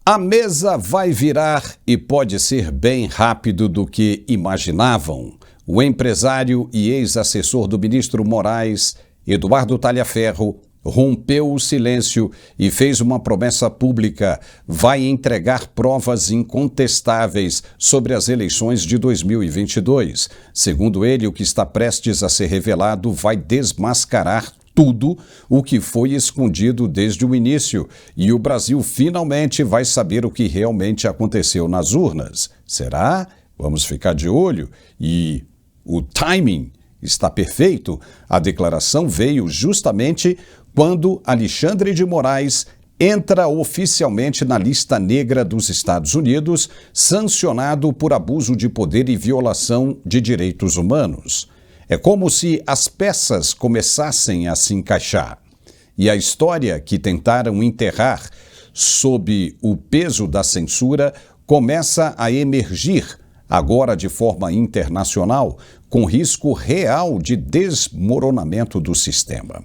A mesa vai virar e pode ser bem rápido do que imaginavam. O empresário e ex-assessor do ministro Moraes, Eduardo Talhaferro, rompeu o silêncio e fez uma promessa pública. Vai entregar provas incontestáveis sobre as eleições de 2022. Segundo ele, o que está prestes a ser revelado vai desmascarar tudo o que foi escondido desde o início, e o Brasil finalmente vai saber o que realmente aconteceu nas urnas. Será? Vamos ficar de olho. E o timing está perfeito. A declaração veio justamente quando Alexandre de Moraes entra oficialmente na lista negra dos Estados Unidos, sancionado por abuso de poder e violação de direitos humanos. É como se as peças começassem a se encaixar. E a história que tentaram enterrar sob o peso da censura começa a emergir, agora de forma internacional, com risco real de desmoronamento do sistema.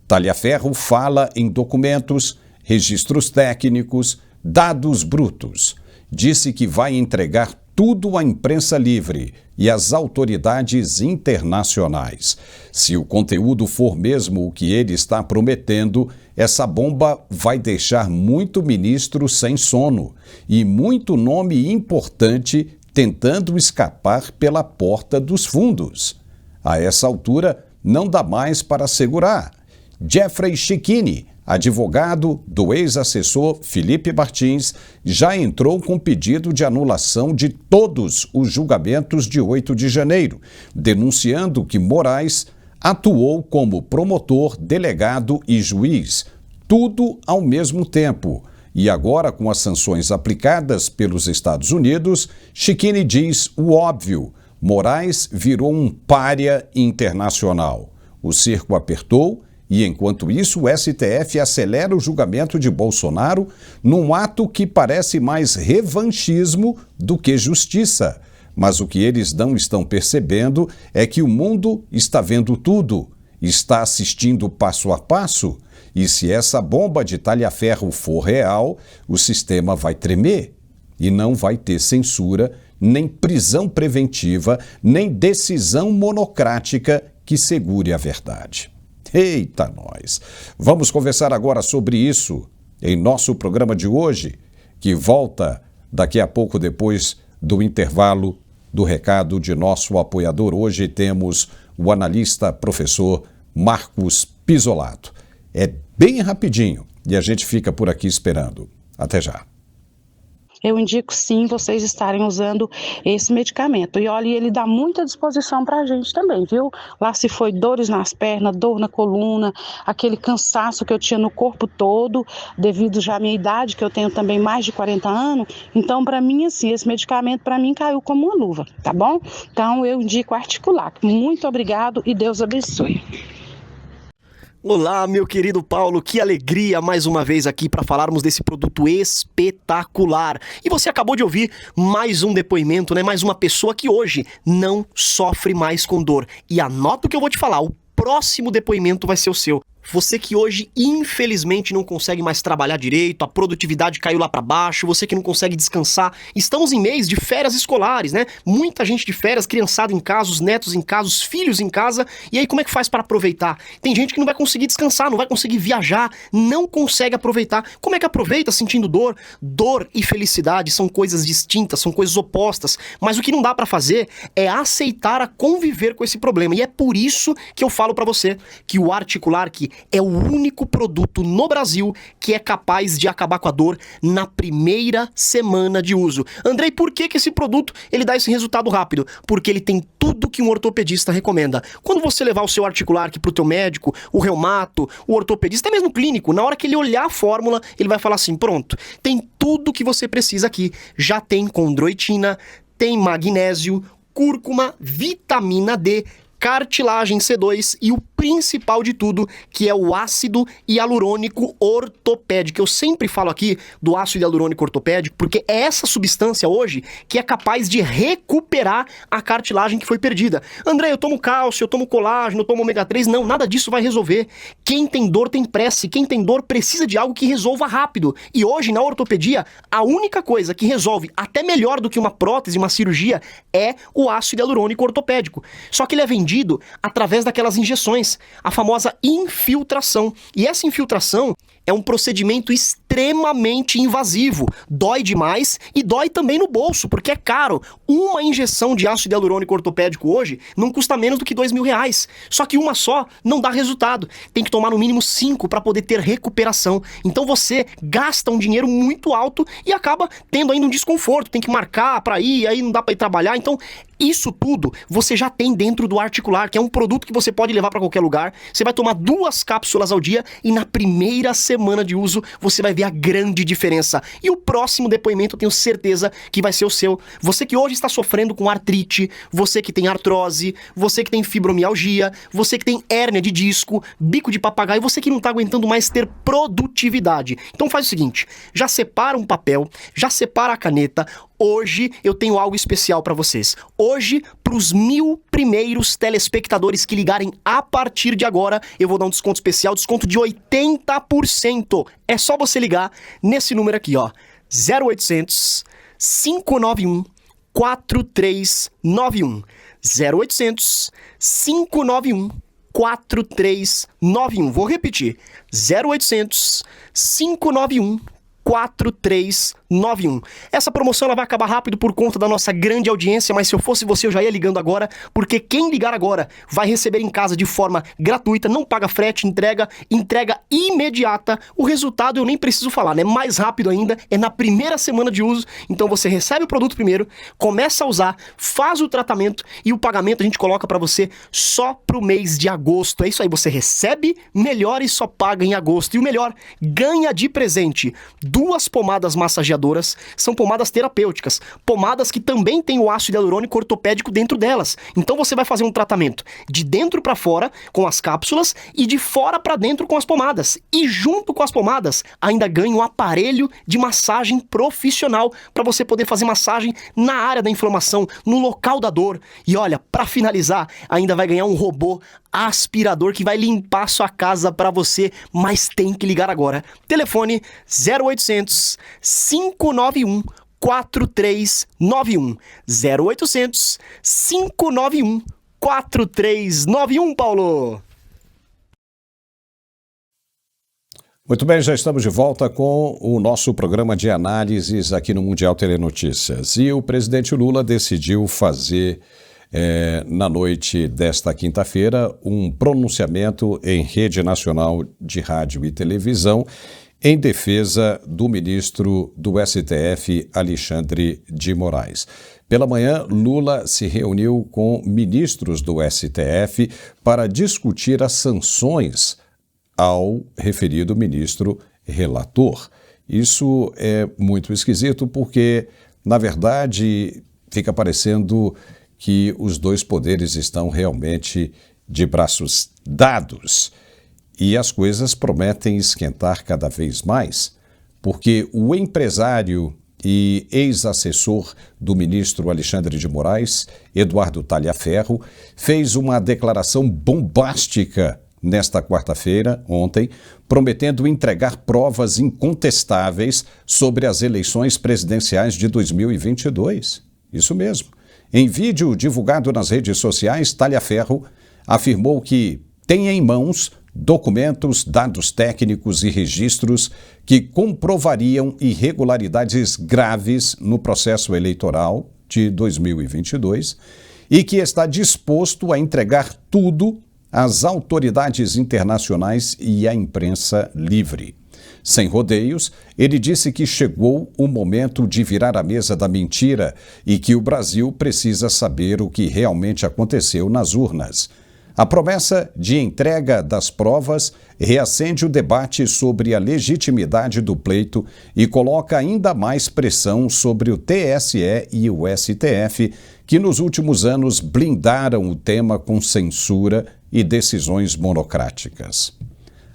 Talhaferro fala em documentos, registros técnicos, dados brutos. Disse que vai entregar tudo à imprensa livre e às autoridades internacionais. Se o conteúdo for mesmo o que ele está prometendo, essa bomba vai deixar muito ministro sem sono e muito nome importante tentando escapar pela porta dos fundos. A essa altura, não dá mais para segurar. Jeffrey Checchini, advogado do ex-assessor Felipe Martins, já entrou com pedido de anulação de todos os julgamentos de 8 de janeiro, denunciando que Moraes atuou como promotor, delegado e juiz, tudo ao mesmo tempo. E agora, com as sanções aplicadas pelos Estados Unidos, Checchini diz o óbvio: Moraes virou um pária internacional. O cerco apertou e, enquanto isso, o STF acelera o julgamento de Bolsonaro num ato que parece mais revanchismo do que justiça. Mas o que eles não estão percebendo é que o mundo está vendo tudo, está assistindo passo a passo, e se essa bomba de talha-ferro for real, o sistema vai tremer e não vai ter censura, nem prisão preventiva, nem decisão monocrática que segure a verdade. Eita nós! Vamos conversar agora sobre isso em nosso programa de hoje, que volta daqui a pouco depois do intervalo do recado de nosso apoiador. Hoje temos o analista professor Marcos Pisolato. É bem rapidinho e a gente fica por aqui esperando. Até já. Eu indico sim vocês estarem usando esse medicamento. E olha, ele dá muita disposição para a gente também, viu? Lá se foi dores nas pernas, dor na coluna, aquele cansaço que eu tinha no corpo todo, devido já à minha idade, que eu tenho também mais de 40 anos. Então, para mim, assim, esse medicamento para mim caiu como uma luva, tá bom? Então, eu indico Articulac. Muito obrigado e Deus abençoe. Olá, meu querido Paulo, que alegria mais uma vez aqui para falarmos desse produto espetacular. E você acabou de ouvir mais um depoimento, né? Mais uma pessoa que hoje não sofre mais com dor. E anota o que eu vou te falar, o próximo depoimento vai ser o seu. Você que hoje, infelizmente, não consegue mais trabalhar direito, a produtividade caiu lá para baixo, você que não consegue descansar. Estamos em mês de férias escolares, né? Muita gente de férias, criançada em casa, os netos em casa, os filhos em casa. E aí, como é que faz para aproveitar? Tem gente que não vai conseguir descansar, não vai conseguir viajar, não consegue aproveitar. Como é que aproveita sentindo dor? Dor e felicidade são coisas distintas, são coisas opostas. Mas o que não dá para fazer é aceitar a conviver com esse problema. E é por isso que eu falo para você que o Articulac é o único produto no Brasil que é capaz de acabar com a dor na primeira semana de uso. Andrei, por que esse produto ele dá esse resultado rápido? Porque ele tem tudo que um ortopedista recomenda. Quando você levar o seu Articulac para o teu médico, o reumato, o ortopedista, até mesmo clínico, na hora que ele olhar a fórmula, ele vai falar assim, pronto, tem tudo que você precisa aqui. Já tem condroitina, tem magnésio, cúrcuma, vitamina D, cartilagem C2 e o principal de tudo, que é o ácido hialurônico ortopédico. Eu sempre falo aqui do ácido hialurônico ortopédico porque é essa substância hoje que é capaz de recuperar a cartilagem que foi perdida. André, eu tomo cálcio, eu tomo colágeno, eu tomo ômega 3. Não, nada disso vai resolver. Quem tem dor tem pressa, quem tem dor precisa de algo que resolva rápido. E hoje, na ortopedia, a única coisa que resolve até melhor do que uma prótese, uma cirurgia, é o ácido hialurônico ortopédico. Só que ele é vendido através daquelas injeções, a famosa infiltração. E essa infiltração é um procedimento extremamente invasivo. Dói demais e dói também no bolso, porque é caro. Uma injeção de ácido hialurônico ortopédico hoje não custa menos do que R$2.000. Só que uma só não dá resultado. Tem que tomar no mínimo 5 para poder ter recuperação. Então você gasta um dinheiro muito alto e acaba tendo ainda um desconforto. Tem que marcar para ir, aí não dá para ir trabalhar. Então isso tudo você já tem dentro do Articular, que é um produto que você pode levar para qualquer lugar. Você vai tomar 2 cápsulas ao dia e na primeira semana de uso você vai ver a grande diferença. E o próximo depoimento eu tenho certeza que vai ser o seu. Você que hoje está sofrendo com artrite, você que tem artrose, você que tem fibromialgia, você que tem hérnia de disco, bico de papagaio, você que não está aguentando mais ter produtividade. Então faz o seguinte, já separa um papel, já separa a caneta. Hoje eu tenho algo especial para vocês. Hoje, para os 1.000 primeiros telespectadores que ligarem a partir de agora, eu vou dar um desconto especial, desconto de 80%. É só você ligar nesse número aqui, ó, 0800 591 4391. 0800 591 4391. Vou repetir. 0800 591 4391. Essa promoção ela vai acabar rápido por conta da nossa grande audiência, mas se eu fosse você eu já ia ligando agora, porque quem ligar agora vai receber em casa de forma gratuita, não paga frete, entrega imediata. O resultado eu nem preciso falar, né? Mais rápido ainda, é na primeira semana de uso. Então você recebe o produto primeiro, começa a usar, faz o tratamento e o pagamento a gente coloca para você só pro mês de agosto. É isso aí, você recebe melhor e só paga em agosto. E o melhor, ganha de presente 2 pomadas massageadoras, são pomadas terapêuticas, pomadas que também têm o ácido hialurônico ortopédico dentro delas. Então você vai fazer um tratamento de dentro para fora com as cápsulas e de fora para dentro com as pomadas. E junto com as pomadas ainda ganha um aparelho de massagem profissional para você poder fazer massagem na área da inflamação, no local da dor. E olha, para finalizar, ainda vai ganhar um robô aspirador que vai limpar sua casa para você, mas tem que ligar agora. Telefone 0800 591 4391. 0800 591 4391, Paulo. Muito bem, já estamos de volta com o nosso programa de análises aqui no Mundial Telenotícias. E o presidente Lula decidiu fazer na noite desta quinta-feira, um pronunciamento em rede nacional de rádio e televisão em defesa do ministro do STF, Alexandre de Moraes. Pela manhã, Lula se reuniu com ministros do STF para discutir as sanções ao referido ministro relator. Isso é muito esquisito porque, na verdade, fica parecendo que os dois poderes estão realmente de braços dados e as coisas prometem esquentar cada vez mais, porque o empresário e ex-assessor do ministro Alexandre de Moraes, Eduardo Talhaferro, fez uma declaração bombástica nesta quarta-feira, ontem, prometendo entregar provas incontestáveis sobre as eleições presidenciais de 2022. Isso mesmo. Em vídeo divulgado nas redes sociais, Talhaferro afirmou que tem em mãos documentos, dados técnicos e registros que comprovariam irregularidades graves no processo eleitoral de 2022 e que está disposto a entregar tudo às autoridades internacionais e à imprensa livre. Sem rodeios, ele disse que chegou o momento de virar a mesa da mentira e que o Brasil precisa saber o que realmente aconteceu nas urnas. A promessa de entrega das provas reacende o debate sobre a legitimidade do pleito e coloca ainda mais pressão sobre o TSE e o STF, que nos últimos anos blindaram o tema com censura e decisões monocráticas.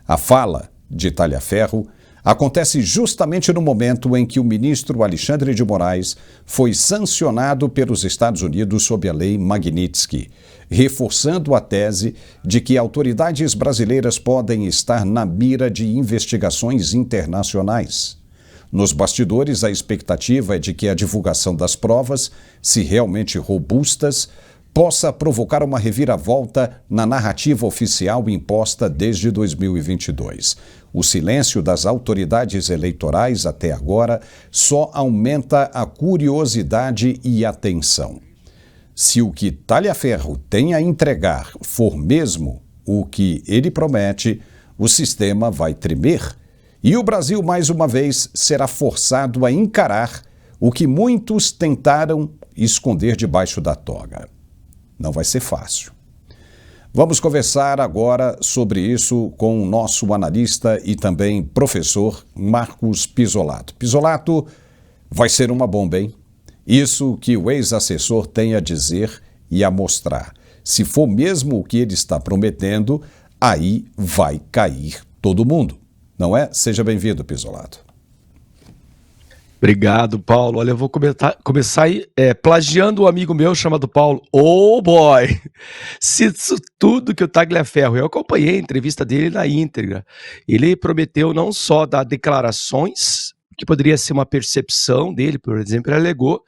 A fala de Talhaferro acontece justamente no momento em que o ministro Alexandre de Moraes foi sancionado pelos Estados Unidos sob a Lei Magnitsky, reforçando a tese de que autoridades brasileiras podem estar na mira de investigações internacionais. Nos bastidores, a expectativa é de que a divulgação das provas, se realmente robustas, possa provocar uma reviravolta na narrativa oficial imposta desde 2022. O silêncio das autoridades eleitorais até agora só aumenta a curiosidade e a tensão. Se o que Talhaferro tem a entregar for mesmo o que ele promete, o sistema vai tremer e o Brasil, mais uma vez, será forçado a encarar o que muitos tentaram esconder debaixo da toga. Não vai ser fácil. Vamos conversar agora sobre isso com o nosso analista e também professor Marcos Pisolato. Pisolato, vai ser uma bomba, hein? Isso que o ex-assessor tem a dizer e a mostrar. Se for mesmo o que ele está prometendo, aí vai cair todo mundo. Não é? Seja bem-vindo, Pisolato. Obrigado, Paulo. Olha, eu vou começar aí plagiando um amigo meu chamado Paulo. Oh, boy! Se isso tudo que o Talhaferro, eu acompanhei a entrevista dele na íntegra, ele prometeu não só dar declarações, que poderia ser uma percepção dele, por exemplo, ele alegou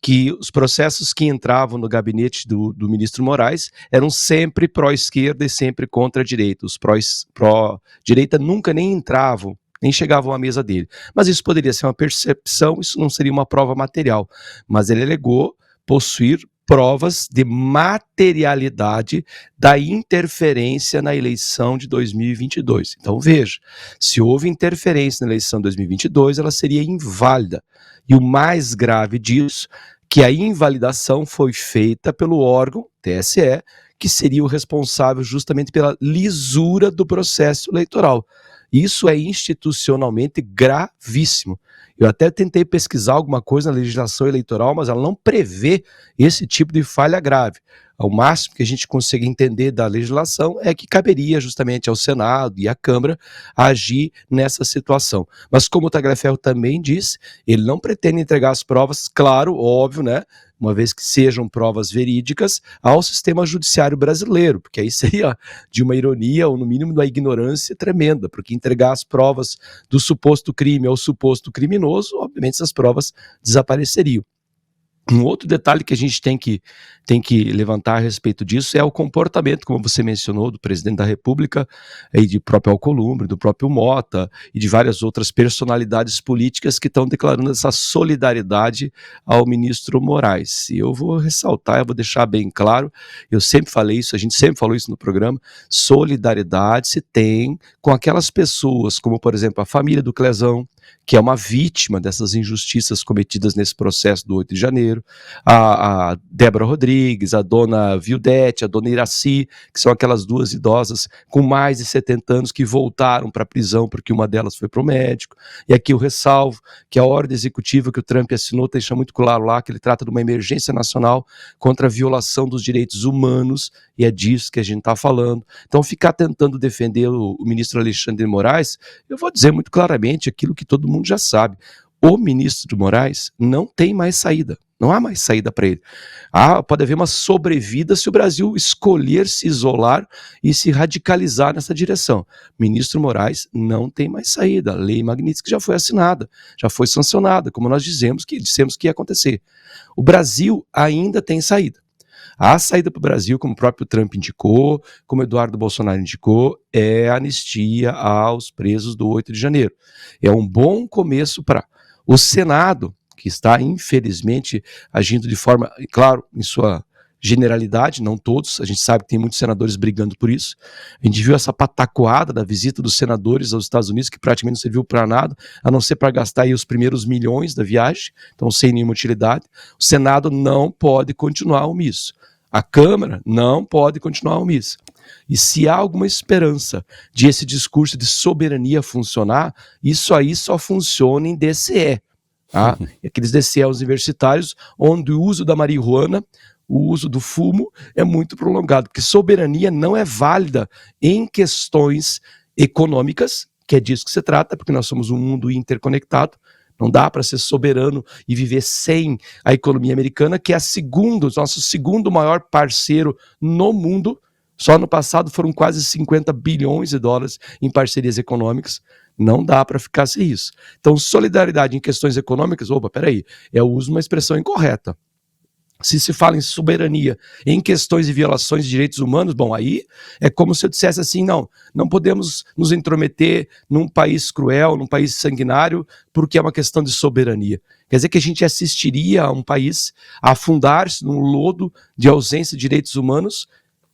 que os processos que entravam no gabinete do ministro Moraes eram sempre pró-esquerda e sempre contra a direita. Os pró-direita nunca nem entravam, nem chegavam à mesa dele. Mas isso poderia ser uma percepção, isso não seria uma prova material. Mas ele alegou possuir provas de materialidade da interferência na eleição de 2022. Então veja, se houve interferência na eleição de 2022, ela seria inválida. E o mais grave disso, que a invalidação foi feita pelo órgão, TSE, que seria o responsável justamente pela lisura do processo eleitoral. Isso é institucionalmente gravíssimo. Eu até tentei pesquisar alguma coisa na legislação eleitoral, mas ela não prevê esse tipo de falha grave. O máximo que a gente consegue entender da legislação é que caberia justamente ao Senado e à Câmara agir nessa situação. Mas como o Talhaferro também disse, ele não pretende entregar as provas, claro, óbvio, né? Uma vez que sejam provas verídicas, ao sistema judiciário brasileiro, porque aí seria de uma ironia ou no mínimo de uma ignorância tremenda, porque entregar as provas do suposto crime ao suposto criminoso, obviamente essas provas desapareceriam. Um outro detalhe que a gente tem que levantar a respeito disso é o comportamento, como você mencionou, do presidente da República, e de próprio Alcolumbre, do próprio Mota e de várias outras personalidades políticas que estão declarando essa solidariedade ao ministro Moraes. E eu vou ressaltar, eu vou deixar bem claro, eu sempre falei isso, a gente sempre falou isso no programa, solidariedade se tem com aquelas pessoas, como por exemplo a família do Clezão, que é uma vítima dessas injustiças cometidas nesse processo do 8 de janeiro, a Débora Rodrigues, a dona Vildete, a dona Iraci, que são aquelas duas idosas com mais de 70 anos que voltaram para a prisão porque uma delas foi para o médico. E aqui eu ressalvo que a ordem executiva que o Trump assinou deixa muito claro lá que ele trata de uma emergência nacional contra a violação dos direitos humanos, e é disso que a gente está falando. Então ficar tentando defender o ministro Alexandre de Moraes, eu vou dizer muito claramente aquilo que todo mundo já sabe. O ministro de Moraes não tem mais saída. Não há mais saída para ele. Pode haver uma sobrevida se o Brasil escolher se isolar e se radicalizar nessa direção. Ministro Moraes não tem mais saída. A Lei Magnitsky já foi assinada, já foi sancionada, como nós dissemos que ia acontecer. O Brasil ainda tem saída. A saída para o Brasil, como o próprio Trump indicou, como Eduardo Bolsonaro indicou, é a anistia aos presos do 8 de janeiro. É um bom começo para o Senado, que está, infelizmente, agindo de forma, claro, em sua generalidade, não todos, a gente sabe que tem muitos senadores brigando por isso. A gente viu essa patacoada da visita dos senadores aos Estados Unidos, que praticamente não serviu para nada, a não ser para gastar aí os primeiros milhões da viagem, então sem nenhuma utilidade. O Senado não pode continuar omisso. A Câmara não pode continuar omissa. E se há alguma esperança de esse discurso de soberania funcionar, isso aí só funciona em DCE. Tá? Aqueles DCEs universitários, onde o uso da marihuana, o uso do fumo é muito prolongado, porque soberania não é válida em questões econômicas, que é disso que se trata, porque nós somos um mundo interconectado. Não dá para ser soberano e viver sem a economia americana, que é nosso segundo maior parceiro no mundo. Só no passado foram quase 50 bilhões de dólares em parcerias econômicas. Não dá para ficar sem isso. Então, solidariedade em questões econômicas, eu uso uma expressão incorreta. Se fala em soberania em questões de violações de direitos humanos, aí é como se eu dissesse assim, não podemos nos intrometer num país cruel, num país sanguinário, porque é uma questão de soberania. Quer dizer que a gente assistiria a um país a afundar-se num lodo de ausência de direitos humanos,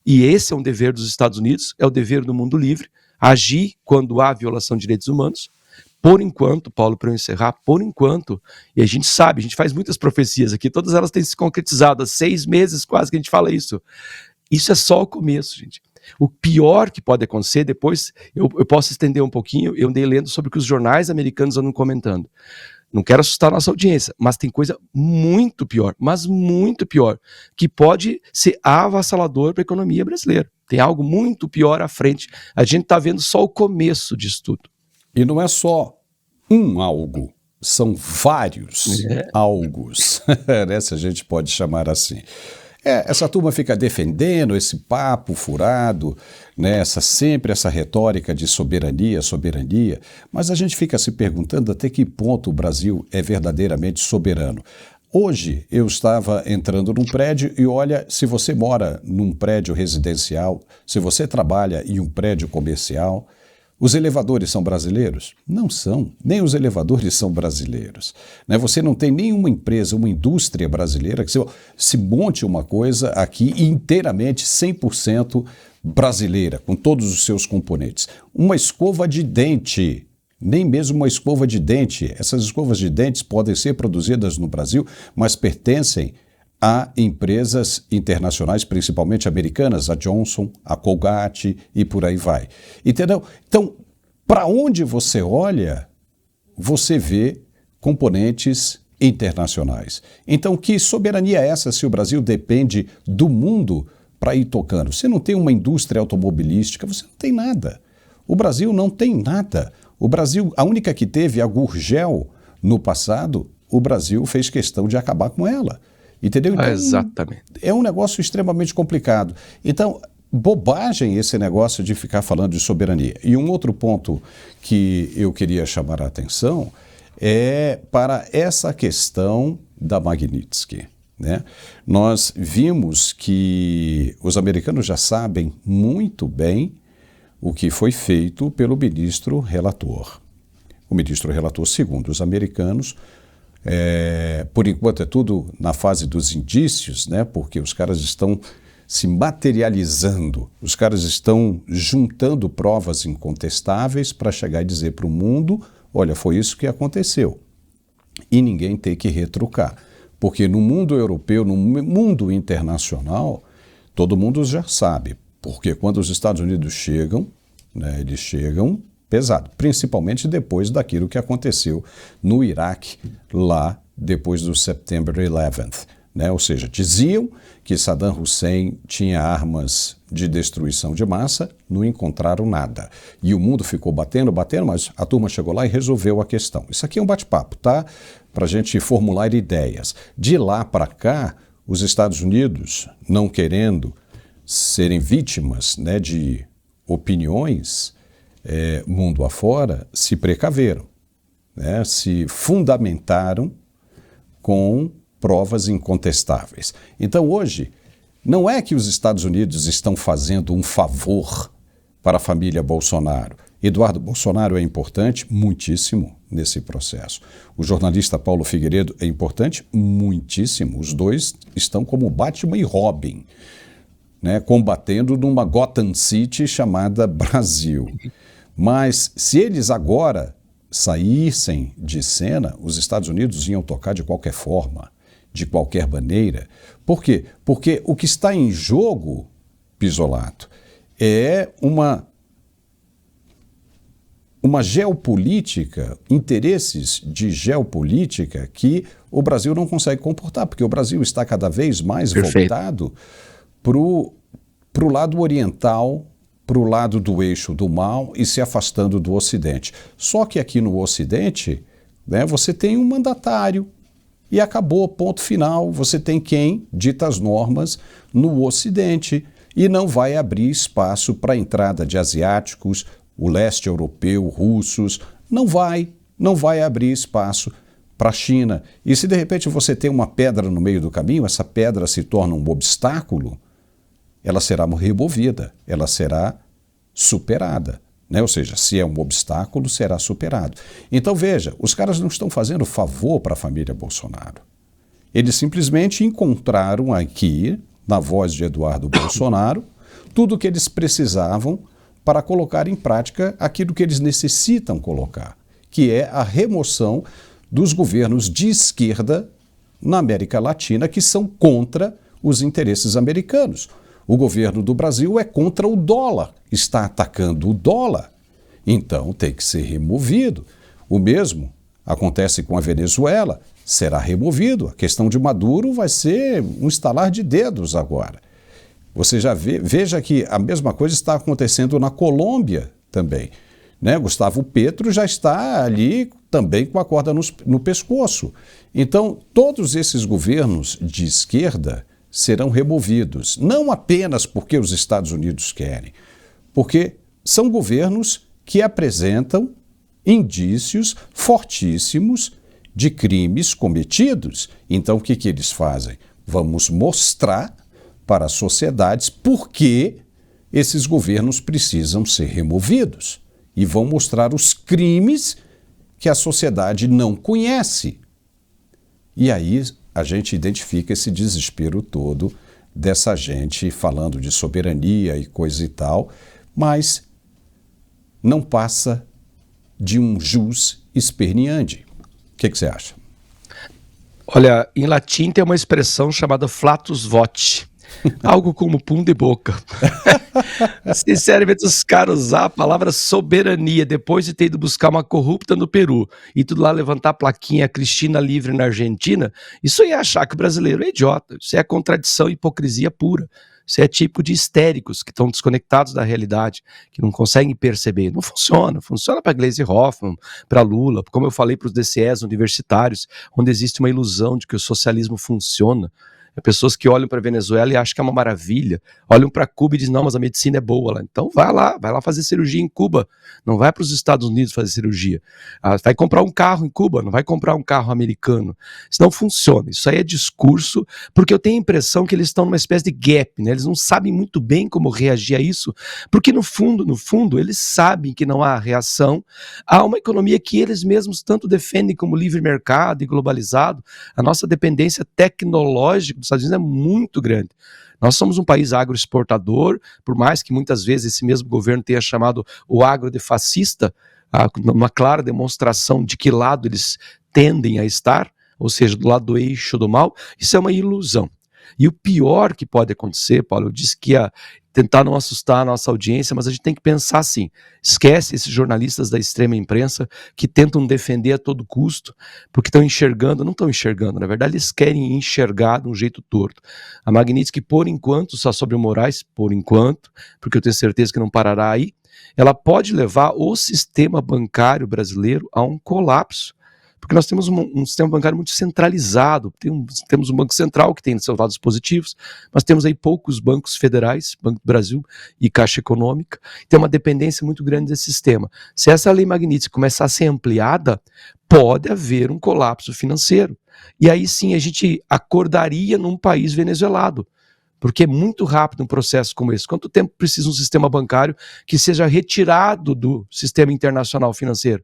e esse é um dever dos Estados Unidos, é o dever do mundo livre, agir quando há violação de direitos humanos. Por enquanto, Paulo, para eu encerrar, e a gente sabe, a gente faz muitas profecias aqui, todas elas têm se concretizado, há 6 meses quase que a gente fala isso. Isso é só o começo, gente. O pior que pode acontecer, depois eu posso estender um pouquinho, eu andei lendo sobre o que os jornais americanos andam comentando. Não quero assustar a nossa audiência, mas tem coisa muito pior, que pode ser avassalador para a economia brasileira. Tem algo muito pior à frente. A gente está vendo só o começo disso tudo. E não é só um algo, são vários algos, né, se a gente pode chamar assim. Essa turma fica defendendo esse papo furado, né, sempre essa retórica de soberania, mas a gente fica se perguntando até que ponto o Brasil é verdadeiramente soberano. Hoje eu estava entrando num prédio e olha, se você mora num prédio residencial, se você trabalha em um prédio comercial, os elevadores são brasileiros? Não são, nem os elevadores são brasileiros. Né? Você não tem nenhuma empresa, uma indústria brasileira que se monte uma coisa aqui inteiramente 100% brasileira, com todos os seus componentes. Uma escova de dente, nem mesmo uma escova de dente. Essas escovas de dentes podem ser produzidas no Brasil, mas pertencem a empresas internacionais, principalmente americanas, a Johnson, a Colgate e por aí vai. Entendeu? Então, para onde você olha, você vê componentes internacionais. Então, que soberania é essa se o Brasil depende do mundo para ir tocando? Você não tem uma indústria automobilística, você não tem nada. O Brasil não tem nada. O Brasil, a única que teve, a Gurgel, no passado, o Brasil fez questão de acabar com ela. Entendeu? Então, exatamente. É um negócio extremamente complicado. Então, bobagem esse negócio de ficar falando de soberania. E um outro ponto que eu queria chamar a atenção é para essa questão da Magnitsky. Né? Nós vimos que os americanos já sabem muito bem o que foi feito pelo ministro relator. O ministro relator, segundo os americanos, por enquanto é tudo na fase dos indícios, né? Porque os caras estão se materializando, os caras estão juntando provas incontestáveis para chegar e dizer para o mundo, olha, foi isso que aconteceu. E ninguém tem que retrucar. Porque no mundo europeu, no mundo internacional, todo mundo já sabe. Porque quando os Estados Unidos chegam, né, eles chegam pesado, principalmente depois daquilo que aconteceu no Iraque, lá depois do September 11th. Né? Ou seja, diziam que Saddam Hussein tinha armas de destruição de massa, não encontraram nada. E o mundo ficou batendo, mas a turma chegou lá e resolveu a questão. Isso aqui é um bate-papo, tá? Para a gente formular ideias. De lá para cá, os Estados Unidos, não querendo serem vítimas, né, de opiniões mundo afora, se precaveram, né, se fundamentaram com provas incontestáveis. Então hoje, não é que os Estados Unidos estão fazendo um favor para a família Bolsonaro. Eduardo Bolsonaro é importante, muitíssimo, nesse processo. O jornalista Paulo Figueiredo é importante, muitíssimo. Os dois estão como Batman e Robin, né, combatendo numa Gotham City chamada Brasil. Mas se eles agora saíssem de cena, os Estados Unidos iam tocar de qualquer forma. de qualquer maneira. Por quê? Porque o que está em jogo, Pisolato, é uma geopolítica, interesses de geopolítica que o Brasil não consegue comportar, porque o Brasil está cada vez mais voltado para o lado oriental, para o lado do eixo do mal e se afastando do Ocidente. Só que aqui no Ocidente, né, você tem um mandatário e acabou, ponto final. Você tem quem dita as normas no Ocidente e não vai abrir espaço para a entrada de asiáticos, o leste europeu, russos, não vai abrir espaço para a China. E se de repente você tem uma pedra no meio do caminho, essa pedra se torna um obstáculo, ela será removida, ela será superada, né? Ou seja, se é um obstáculo, será superado. Então veja, os caras não estão fazendo favor para a família Bolsonaro. Eles simplesmente encontraram aqui, na voz de Eduardo Bolsonaro, tudo o que eles precisavam para colocar em prática aquilo que eles necessitam colocar, que é a remoção dos governos de esquerda na América Latina que são contra os interesses americanos. O governo do Brasil é contra o dólar, está atacando o dólar, então tem que ser removido. O mesmo acontece com a Venezuela, será removido. A questão de Maduro vai ser um estalar de dedos agora. Você já veja que a mesma coisa está acontecendo na Colômbia também, né? Gustavo Petro já está ali também com a corda no pescoço. Então, todos esses governos de esquerda serão removidos, não apenas porque os Estados Unidos querem, porque são governos que apresentam indícios fortíssimos de crimes cometidos. Então, o que eles fazem? Vamos mostrar para as sociedades por que esses governos precisam ser removidos e vão mostrar os crimes que a sociedade não conhece. E aí a gente identifica esse desespero todo dessa gente falando de soberania e coisa e tal, mas não passa de um jus esperneandi. O que você acha? Olha, em latim tem uma expressão chamada flatus voce. Algo como pum de boca. Sinceramente, os caras usar a palavra soberania depois de ter ido buscar uma corrupta no Peru e tudo lá levantar a plaquinha Cristina livre na Argentina, isso aí é achar que o brasileiro é idiota. Isso é contradição e hipocrisia pura. Isso é tipo de histéricos que estão desconectados da realidade, que não conseguem perceber. Não funciona. Funciona para Gleisi Hoffmann, para Lula, como eu falei para os DCEs universitários, onde existe uma ilusão de que o socialismo funciona. Pessoas que olham para a Venezuela e acham que é uma maravilha, olham para Cuba e dizem, não, mas a medicina é boa lá. Então vai lá fazer cirurgia em Cuba, não vai para os Estados Unidos fazer cirurgia. Vai comprar um carro em Cuba, não vai comprar um carro americano. Isso não funciona, isso aí é discurso, porque eu tenho a impressão que eles estão numa espécie de gap, né? Eles não sabem muito bem como reagir a isso, porque no fundo, eles sabem que não há reação a uma economia que eles mesmos tanto defendem como livre mercado e globalizado. A nossa dependência tecnológica dos Estados Unidos é muito grande. Nós somos um país agroexportador, por mais que muitas vezes esse mesmo governo tenha chamado o agro de fascista, uma clara demonstração de que lado eles tendem a estar, ou seja, do lado do eixo do mal, isso é uma ilusão. E o pior que pode acontecer, Paulo, eu disse que ia tentar não assustar a nossa audiência, mas a gente tem que pensar assim, esquece esses jornalistas da extrema imprensa que tentam defender a todo custo, porque não estão enxergando, na verdade eles querem enxergar de um jeito torto. A Magnitsky, por enquanto, só sobre o Moraes, por enquanto, porque eu tenho certeza que não parará aí, ela pode levar o sistema bancário brasileiro a um colapso. Porque nós temos um sistema bancário muito centralizado, temos um Banco Central que tem seus lados positivos, mas temos aí poucos bancos federais, Banco do Brasil e Caixa Econômica, tem uma dependência muito grande desse sistema. Se essa lei Magnitsky começar a ser ampliada, pode haver um colapso financeiro. E aí sim a gente acordaria num país venezuelado, porque é muito rápido um processo como esse. Quanto tempo precisa um sistema bancário que seja retirado do sistema internacional financeiro?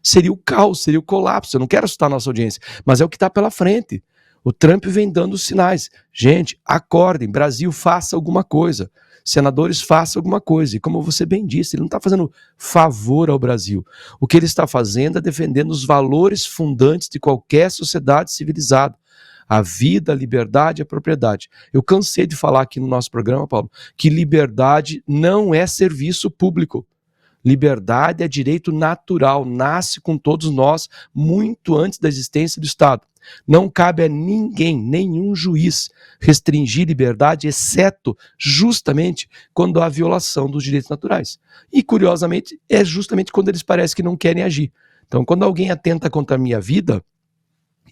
Seria o caos, seria o colapso. Eu não quero assustar a nossa audiência, mas é o que está pela frente. O Trump vem dando os sinais. Gente, acordem, Brasil, faça alguma coisa. Senadores, façam alguma coisa. E como você bem disse, ele não está fazendo favor ao Brasil. O que ele está fazendo é defendendo os valores fundantes de qualquer sociedade civilizada. A vida, a liberdade, a propriedade. Eu cansei de falar aqui no nosso programa, Paulo, que liberdade não é serviço público. Liberdade é direito natural, nasce com todos nós muito antes da existência do Estado. Não cabe a ninguém, nenhum juiz, restringir liberdade, exceto justamente quando há violação dos direitos naturais. E, curiosamente, é justamente quando eles parecem que não querem agir. Então, quando alguém atenta contra a minha vida,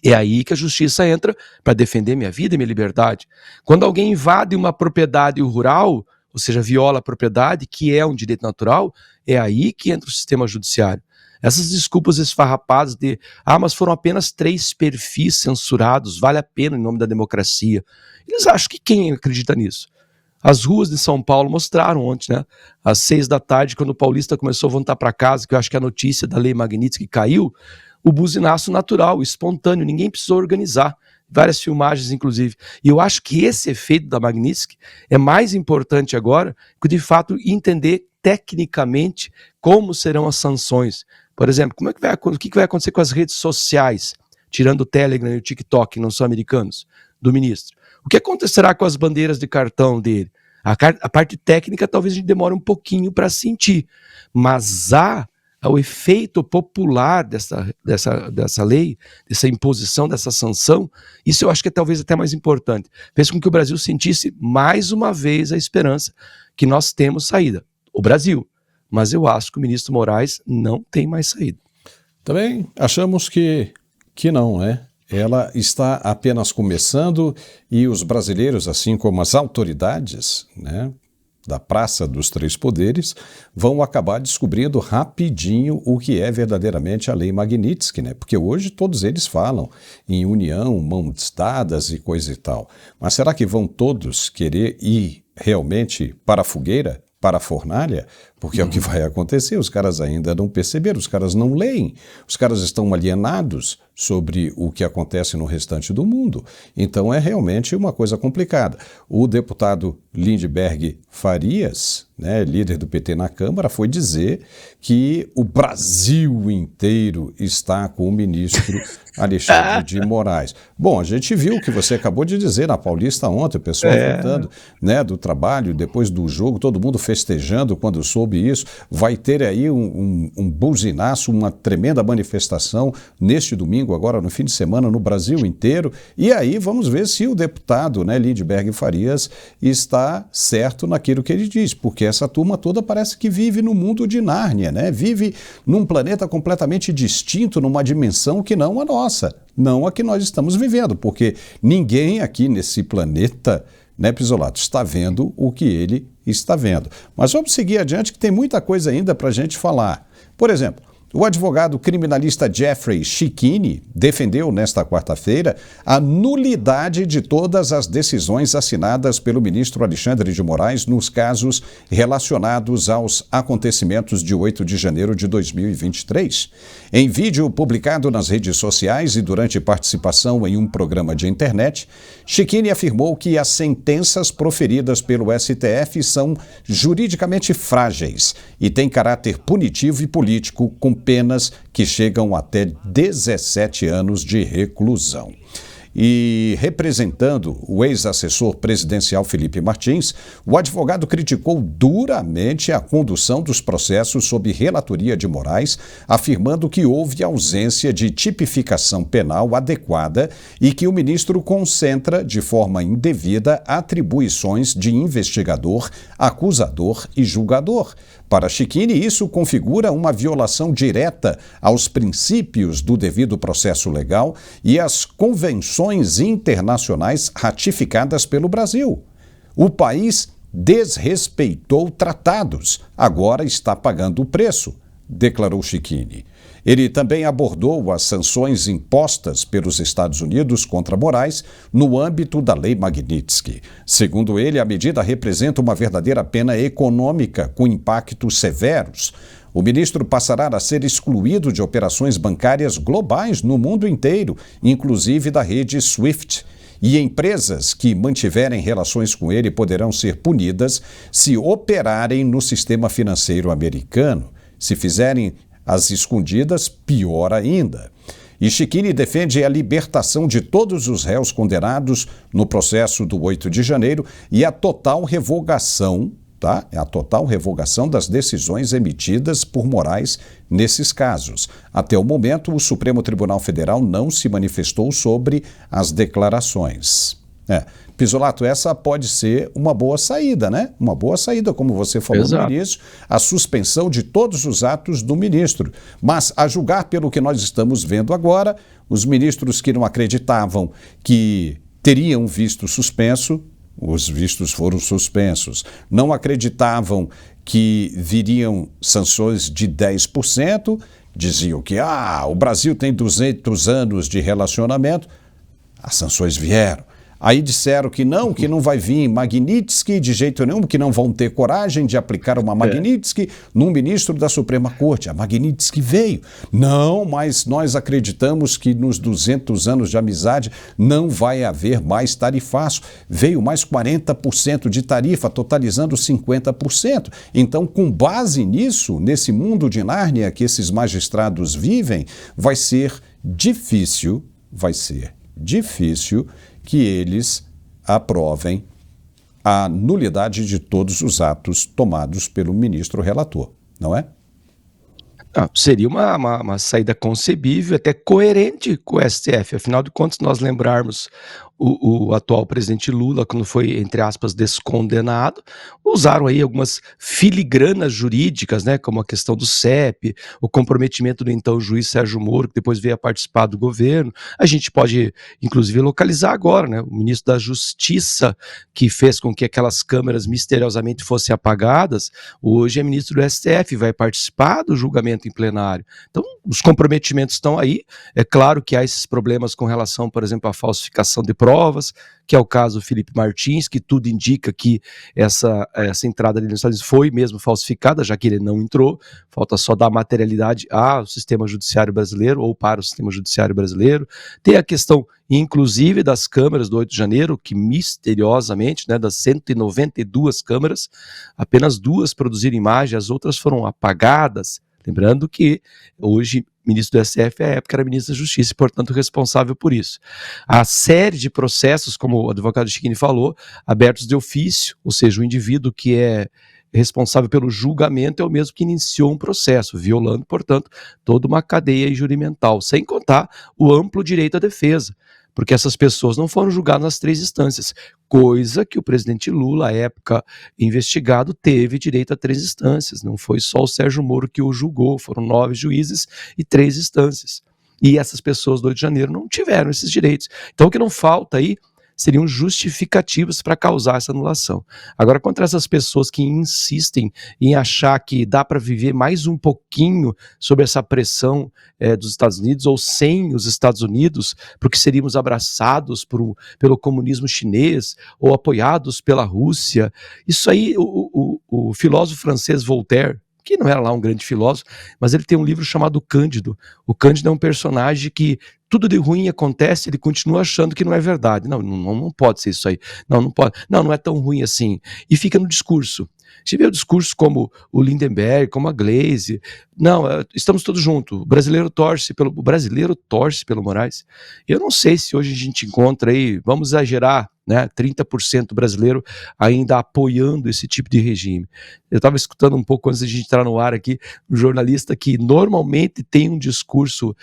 é aí que a justiça entra para defender minha vida e minha liberdade. Quando alguém invade uma propriedade rural, ou seja, viola a propriedade, que é um direito natural, é aí que entra o sistema judiciário. Essas desculpas esfarrapadas de, mas foram apenas 3 perfis censurados, vale a pena em nome da democracia. Eles acham que quem acredita nisso? As ruas de São Paulo mostraram ontem, né? Às 6 da tarde, quando o paulista começou a voltar para casa, que eu acho que a notícia da Lei Magnitsky caiu, o buzinaço natural, espontâneo, ninguém precisou organizar. Várias filmagens, inclusive. E eu acho que esse efeito da Magnitsky é mais importante agora que, de fato, entender tecnicamente como serão as sanções. Por exemplo, o que vai acontecer com as redes sociais, tirando o Telegram e o TikTok, que não são americanos, do ministro? O que acontecerá com as bandeiras de cartão dele? A parte técnica talvez a gente demore um pouquinho para sentir, mas há o efeito popular dessa lei, dessa imposição, dessa sanção, isso eu acho que é talvez até mais importante. Fez com que o Brasil sentisse mais uma vez a esperança que nós temos saída. O Brasil. Mas eu acho que o ministro Moraes não tem mais saída. Também achamos que não, né? Ela está apenas começando e os brasileiros, assim como as autoridades, né, da Praça dos Três Poderes, vão acabar descobrindo rapidinho o que é verdadeiramente a Lei Magnitsky, né? Porque hoje todos eles falam em união, mãos dadas e coisa e tal. Mas será que vão todos querer ir realmente para a fogueira, para a fornalha? Porque é o que vai acontecer, os caras ainda não perceberam, os caras não leem, os caras estão alienados sobre o que acontece no restante do mundo. Então é realmente uma coisa complicada. O deputado Lindbergh Farias, né, líder do PT na Câmara, foi dizer que o Brasil inteiro está com o ministro Alexandre de Moraes. Bom, a gente viu o que você acabou de dizer na Paulista ontem, o pessoal voltando, né, do trabalho, depois do jogo, todo mundo festejando quando soube isso. Vai ter aí um buzinaço, uma tremenda manifestação neste domingo, agora no fim de semana, no Brasil inteiro. E aí vamos ver se o deputado, né, Lindbergh Farias está certo naquilo que ele diz, porque essa turma toda parece que vive no mundo de Nárnia, né? Vive num planeta completamente distinto, numa dimensão que não a nossa, não a que nós estamos vivendo, porque ninguém aqui nesse planeta, né, Pisolato, está vendo o que ele está vendo. Mas vamos seguir adiante, que tem muita coisa ainda para a gente falar. Por exemplo, o advogado criminalista Jeffrey Schickini defendeu nesta quarta-feira a nulidade de todas as decisões assinadas pelo ministro Alexandre de Moraes nos casos relacionados aos acontecimentos de 8 de janeiro de 2023. Em vídeo publicado nas redes sociais e durante participação em um programa de internet, Schickini afirmou que as sentenças proferidas pelo STF são juridicamente frágeis e têm caráter punitivo e político, com penas que chegam até 17 anos de reclusão. E representando o ex-assessor presidencial Felipe Martins, o advogado criticou duramente a condução dos processos sob relatoria de Moraes, afirmando que houve ausência de tipificação penal adequada e que o ministro concentra de forma indevida atribuições de investigador, acusador e julgador. Para Schickini, isso configura uma violação direta aos princípios do devido processo legal e às convenções internacionais ratificadas pelo Brasil. O país desrespeitou tratados, agora está pagando o preço, declarou Schickini. Ele também abordou as sanções impostas pelos Estados Unidos contra Moraes no âmbito da Lei Magnitsky. Segundo ele, a medida representa uma verdadeira pena econômica com impactos severos. O ministro passará a ser excluído de operações bancárias globais no mundo inteiro, inclusive da rede SWIFT. E empresas que mantiverem relações com ele poderão ser punidas se operarem no sistema financeiro americano. Se fizerem as escondidas, pior ainda. E Chiquini defende a libertação de todos os réus condenados no processo do 8 de janeiro e a total revogação, tá? A total revogação das decisões emitidas por Moraes nesses casos. Até o momento, o Supremo Tribunal Federal não se manifestou sobre as declarações. Pisolato, essa pode ser uma boa saída, né? Uma boa saída, como você falou no início, a suspensão de todos os atos do ministro. Mas, a julgar pelo que nós estamos vendo agora, os ministros que não acreditavam que teriam visto suspenso, os vistos foram suspensos. Não acreditavam que viriam sanções de 10%, diziam que o Brasil tem 200 anos de relacionamento, as sanções vieram. Aí disseram que não vai vir Magnitsky de jeito nenhum, que não vão ter coragem de aplicar uma Magnitsky num ministro da Suprema Corte. A Magnitsky veio. Não, mas nós acreditamos que nos 200 anos de amizade não vai haver mais tarifaço. Veio mais 40% de tarifa, totalizando 50%. Então, com base nisso, nesse mundo de Nárnia que esses magistrados vivem, vai ser difícil que eles aprovem a nulidade de todos os atos tomados pelo ministro relator, não é? Seria uma saída concebível, até coerente com o STF. Afinal de contas, nós lembrarmos o atual presidente Lula, quando foi, entre aspas, descondenado, usaram aí algumas filigranas jurídicas, né, como a questão do CEP, o comprometimento do então juiz Sérgio Moro, que depois veio a participar do governo. A gente pode, inclusive, localizar agora, né, o ministro da Justiça, que fez com que aquelas câmeras misteriosamente fossem apagadas, hoje é ministro do STF, vai participar do julgamento em plenário. Então, os comprometimentos estão aí. É claro que há esses problemas com relação, por exemplo, à falsificação de provas, que é o caso do Felipe Martins, que tudo indica que essa entrada dele nos Estados Unidos foi mesmo falsificada, já que ele não entrou, falta só dar materialidade ao sistema judiciário brasileiro ou para o sistema judiciário brasileiro. Tem a questão, inclusive, das câmeras do 8 de janeiro, que misteriosamente, né, das 192 câmeras, apenas 2 produziram imagem, as outras foram apagadas. Lembrando que hoje ministro do STF, à época, era ministro da Justiça e, portanto, responsável por isso. A série de processos, como o advogado Chiquini falou, abertos de ofício, ou seja, o indivíduo que é responsável pelo julgamento é o mesmo que iniciou um processo, violando, portanto, toda uma cadeia jurimental, sem contar o amplo direito à defesa, porque essas pessoas não foram julgadas nas 3 instâncias, coisa que o presidente Lula, à época investigado, teve direito a 3 instâncias, não foi só o Sérgio Moro que o julgou, foram 9 juízes e 3 instâncias. E essas pessoas do 8 de janeiro não tiveram esses direitos. Então o que não falta aí seriam justificativos para causar essa anulação. Agora, contra essas pessoas que insistem em achar que dá para viver mais um pouquinho sob essa pressão dos Estados Unidos ou sem os Estados Unidos, porque seríamos abraçados pelo comunismo chinês ou apoiados pela Rússia, isso aí o filósofo francês Voltaire, que não era lá um grande filósofo, mas ele tem um livro chamado Cândido. O Cândido é um personagem que tudo de ruim acontece, ele continua achando que não é verdade. Não pode ser isso aí. Não pode. Não é tão ruim assim. E fica no discurso. Você vê o discurso como o Lindenberg, como a Gleisi. Não, estamos todos juntos. O brasileiro torce pelo Moraes. Eu não sei se hoje a gente encontra aí, vamos exagerar, né, 30% brasileiro ainda apoiando esse tipo de regime. Eu estava escutando um pouco antes de a gente entrar no ar aqui, um jornalista que normalmente tem um discurso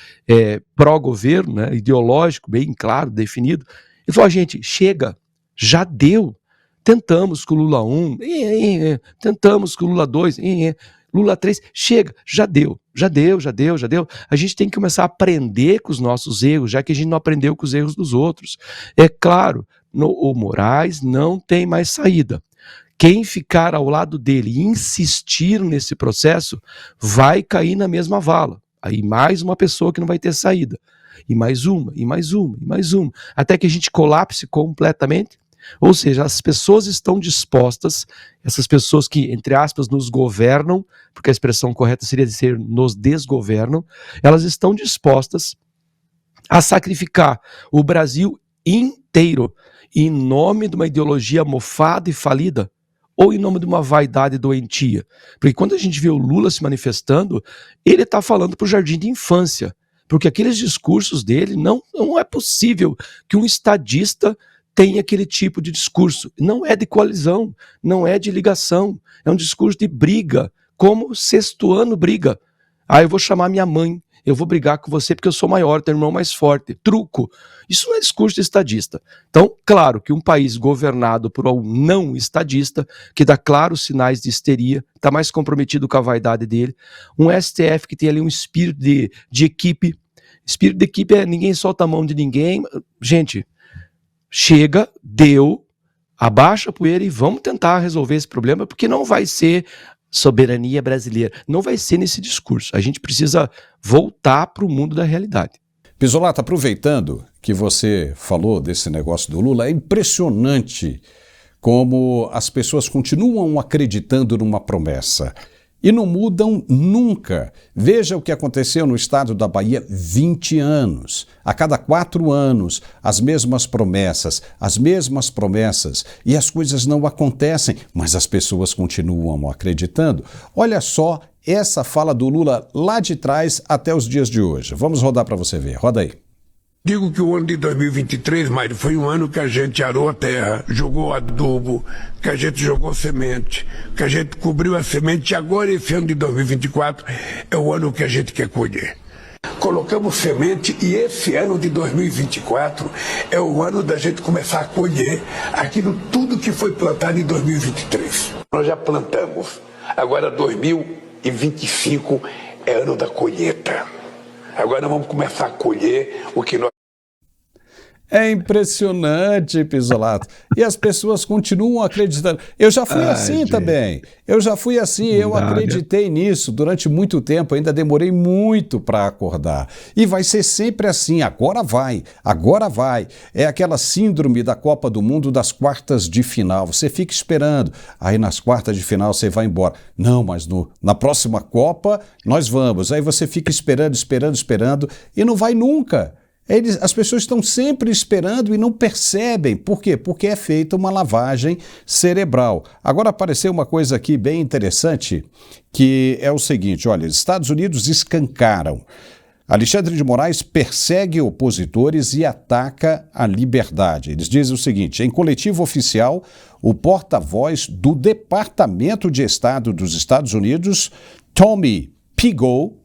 pró-governo, né, ideológico, bem claro, definido. Ele falou, gente, chega, já deu. Tentamos com o Lula 1, tentamos com o Lula 2, Lula 3, chega, já deu. A gente tem que começar a aprender com os nossos erros, já que a gente não aprendeu com os erros dos outros. É claro, o Moraes não tem mais saída. Quem ficar ao lado dele e insistir nesse processo vai cair na mesma vala. Aí mais uma pessoa que não vai ter saída. E mais uma, até que a gente colapse completamente. Ou seja, as pessoas estão dispostas, essas pessoas que, entre aspas, nos governam, porque a expressão correta seria dizer nos desgovernam, elas estão dispostas a sacrificar o Brasil inteiro em nome de uma ideologia mofada e falida, ou em nome de uma vaidade doentia. Porque quando a gente vê o Lula se manifestando, ele está falando para o jardim de infância, porque aqueles discursos dele, não é possível que um estadista tenha aquele tipo de discurso. Não é de coalizão, não é de ligação, é um discurso de briga, como sexto ano briga. Ah, eu vou chamar minha mãe, eu vou brigar com você porque eu sou maior, tenho um irmão mais forte. Truco. Isso não é discurso de estadista. Então, claro que um país governado por um não estadista, que dá claros sinais de histeria, está mais comprometido com a vaidade dele, um STF que tem ali um espírito de equipe. Espírito de equipe é ninguém solta a mão de ninguém. Gente, chega, deu, abaixa a poeira e vamos tentar resolver esse problema, porque não vai ser soberania brasileira. Não vai ser nesse discurso. A gente precisa voltar para o mundo da realidade. Pizzolato, aproveitando que você falou desse negócio do Lula, é impressionante como as pessoas continuam acreditando numa promessa e não mudam nunca. Veja o que aconteceu no estado da Bahia: 20 anos. A cada 4 anos, as mesmas promessas, e as coisas não acontecem, mas as pessoas continuam acreditando. Olha só essa fala do Lula lá de trás até os dias de hoje. Vamos rodar para você ver. Roda aí. Digo que o ano de 2023, Mário, foi um ano que a gente arou a terra, jogou adubo, que a gente jogou semente, que a gente cobriu a semente, e agora esse ano de 2024 é o ano que a gente quer colher. Colocamos semente e esse ano de 2024 é o ano da gente começar a colher aquilo tudo que foi plantado em 2023. Nós já plantamos, agora 2025 é ano da colheita. Agora nós vamos começar a colher o que nós... É impressionante, Pizzolato. E as pessoas continuam acreditando. Eu já fui assim também. Eu já fui assim, eu acreditei nisso durante muito tempo, ainda demorei muito para acordar. E vai ser sempre assim, agora vai. É aquela síndrome da Copa do Mundo das quartas de final. Você fica esperando, aí nas quartas de final você vai embora. Não, mas na próxima Copa nós vamos. Aí você fica esperando e não vai nunca. As pessoas estão sempre esperando e não percebem. Por quê? Porque é feita uma lavagem cerebral. Agora apareceu uma coisa aqui bem interessante, que é o seguinte, olha, os Estados Unidos escancaram. Alexandre de Moraes persegue opositores e ataca a liberdade. Eles dizem o seguinte: em coletivo oficial, o porta-voz do Departamento de Estado dos Estados Unidos, Tommy Pigou,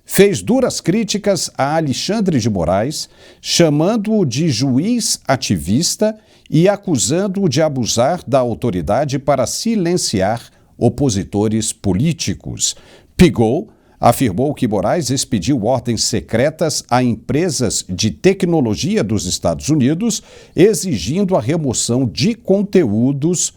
fez duras críticas a Alexandre de Moraes, chamando-o de juiz ativista e acusando-o de abusar da autoridade para silenciar opositores políticos. Pigou afirmou que Moraes expediu ordens secretas a empresas de tecnologia dos Estados Unidos, exigindo a remoção de conteúdos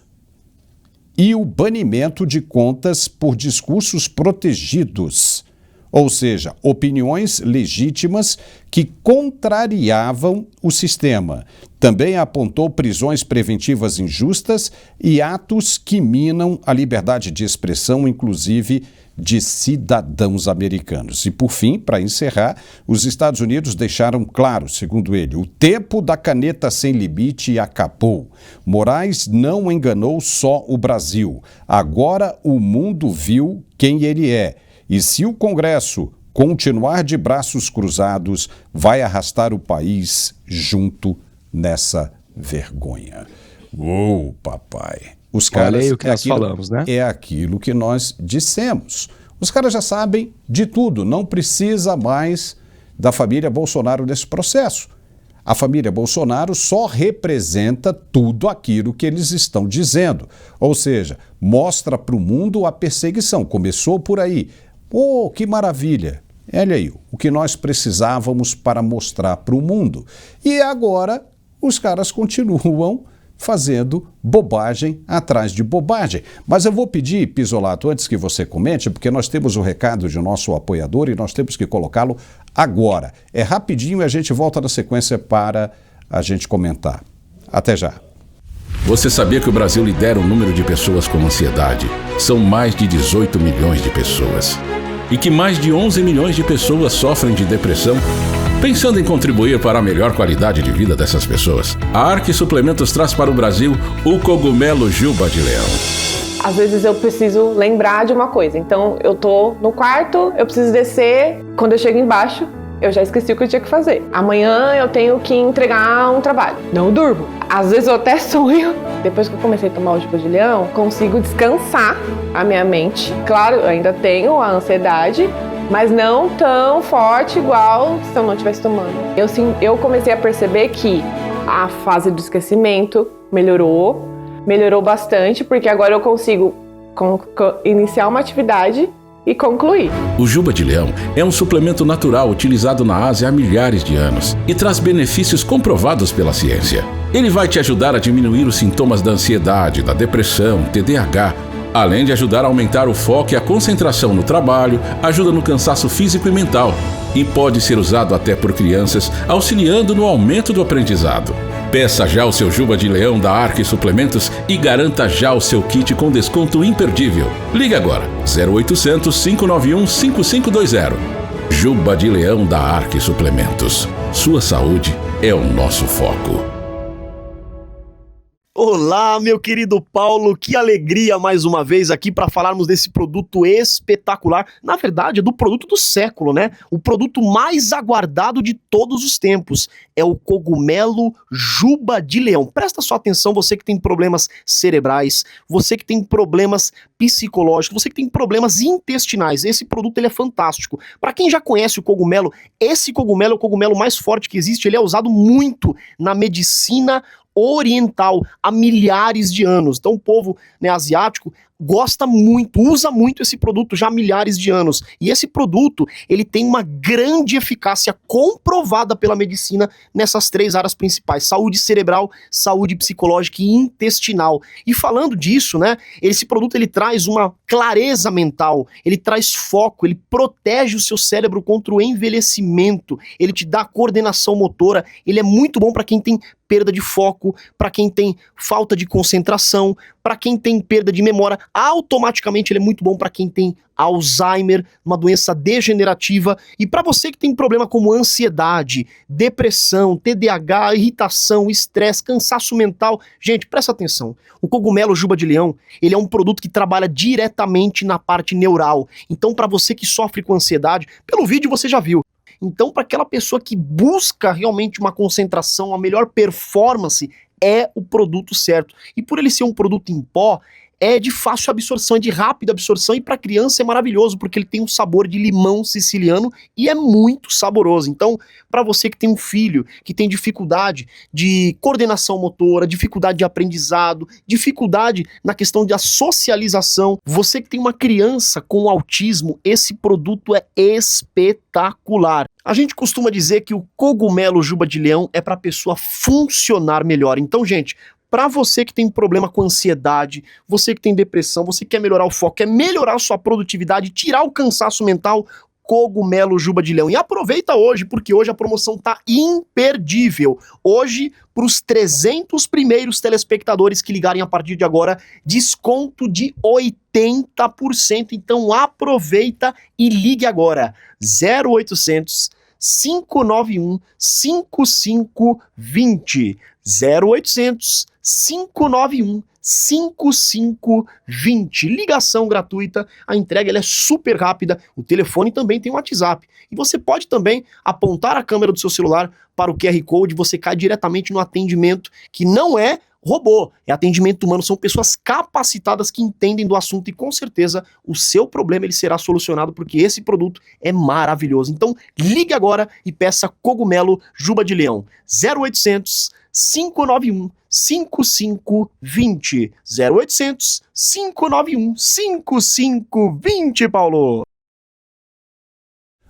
e o banimento de contas por discursos protegidos. Ou seja, opiniões legítimas que contrariavam o sistema. Também apontou prisões preventivas injustas e atos que minam a liberdade de expressão, inclusive de cidadãos americanos. E, por fim, para encerrar, os Estados Unidos deixaram claro, segundo ele, o tempo da caneta sem limite acabou. Moraes não enganou só o Brasil. Agora o mundo viu quem ele é. E se o Congresso continuar de braços cruzados, vai arrastar o país junto nessa vergonha. Papai! Os caras, olha aí o que nós falamos, né? É aquilo que nós dissemos. Os caras já sabem de tudo, não precisa mais da família Bolsonaro nesse processo. A família Bolsonaro só representa tudo aquilo que eles estão dizendo. Ou seja, mostra para o mundo a perseguição. Começou por aí. Que maravilha! Olha aí, o que nós precisávamos para mostrar para o mundo. E agora os caras continuam fazendo bobagem atrás de bobagem. Mas eu vou pedir, Pizzolato, antes que você comente, porque nós temos o recado de nosso apoiador e nós temos que colocá-lo agora. É rapidinho e a gente volta na sequência para a gente comentar. Até já. Você sabia que o Brasil lidera o número de pessoas com ansiedade? São mais de 18 milhões de pessoas. E que mais de 11 milhões de pessoas sofrem de depressão? Pensando em contribuir para a melhor qualidade de vida dessas pessoas, a Arque Suplementos traz para o Brasil o cogumelo Juba de Leão. Às vezes eu preciso lembrar de uma coisa, então eu tô no quarto, eu preciso descer, quando eu chego embaixo, eu já esqueci o que eu tinha que fazer. Amanhã eu tenho que entregar um trabalho. Não durmo. Às vezes eu até sonho. Depois que eu comecei a tomar o Juba de Leão, consigo descansar a minha mente. Claro, eu ainda tenho a ansiedade, mas não tão forte igual se eu não estivesse tomando. Eu comecei a perceber que a fase do esquecimento melhorou bastante, porque agora eu consigo iniciar uma atividade e concluir. O Juba de Leão é um suplemento natural utilizado na Ásia há milhares de anos e traz benefícios comprovados pela ciência. Ele vai te ajudar a diminuir os sintomas da ansiedade, da depressão, TDAH, além de ajudar a aumentar o foco e a concentração no trabalho, ajuda no cansaço físico e mental e pode ser usado até por crianças, auxiliando no aumento do aprendizado. Peça já o seu Juba de Leão da Arque Suplementos e garanta já o seu kit com desconto imperdível. Ligue agora, 0800 591 5520. Juba de Leão da Arque Suplementos. Sua saúde é o nosso foco. Olá, meu querido Paulo, que alegria mais uma vez aqui para falarmos desse produto espetacular. Na verdade, é do produto do século, né? O produto mais aguardado de todos os tempos. É o cogumelo Juba de Leão. Presta sua atenção, você que tem problemas cerebrais, você que tem problemas psicológicos, você que tem problemas intestinais. Esse produto ele é fantástico. Para quem já conhece o cogumelo, esse cogumelo é o cogumelo mais forte que existe. Ele é usado muito na medicina oriental há milhares de anos. Então o povo, né, asiático gosta muito, usa muito esse produto já há milhares de anos. E esse produto, ele tem uma grande eficácia comprovada pela medicina nessas 3 áreas principais: saúde cerebral, saúde psicológica e intestinal. E falando disso, né, esse produto ele traz uma clareza mental, ele traz foco, ele protege o seu cérebro contra o envelhecimento, ele te dá coordenação motora, ele é muito bom para quem tem perda de foco, para quem tem falta de concentração, para quem tem perda de memória. Automaticamente ele é muito bom para quem tem Alzheimer, uma doença degenerativa, e para você que tem problema como ansiedade, depressão, TDAH, irritação, estresse, cansaço mental. Gente, presta atenção. O cogumelo Juba de Leão, ele é um produto que trabalha diretamente na parte neural. Então, para você que sofre com ansiedade, pelo vídeo você já viu. Então, para aquela pessoa que busca realmente uma concentração, a melhor performance, é o produto certo. E por ele ser um produto em pó, é de fácil absorção, é de rápida absorção, e para criança é maravilhoso, porque ele tem um sabor de limão siciliano e é muito saboroso. Então, para você que tem um filho que tem dificuldade de coordenação motora, dificuldade de aprendizado, dificuldade na questão da socialização, você que tem uma criança com autismo, esse produto é espetacular. A gente costuma dizer que o cogumelo Juba de Leão é para a pessoa funcionar melhor. Então, gente, para você que tem problema com ansiedade, você que tem depressão, você quer melhorar o foco, quer melhorar a sua produtividade, tirar o cansaço mental, cogumelo Juba de Leão. E aproveita hoje, porque hoje a promoção tá imperdível. Hoje, para os 300 primeiros telespectadores que ligarem a partir de agora, desconto de 80%. Então aproveita e ligue agora. 0800 591 5520. 0800 591 5520. Ligação gratuita, a entrega ela é super rápida, o telefone também tem um WhatsApp. E você pode também apontar a câmera do seu celular para o QR Code, você cai diretamente no atendimento, que não é robô, é atendimento humano, são pessoas capacitadas que entendem do assunto, e com certeza o seu problema ele será solucionado, porque esse produto é maravilhoso. Então ligue agora e peça cogumelo Juba de Leão. 0800 591 5520. 0800 591 5520, Paulo.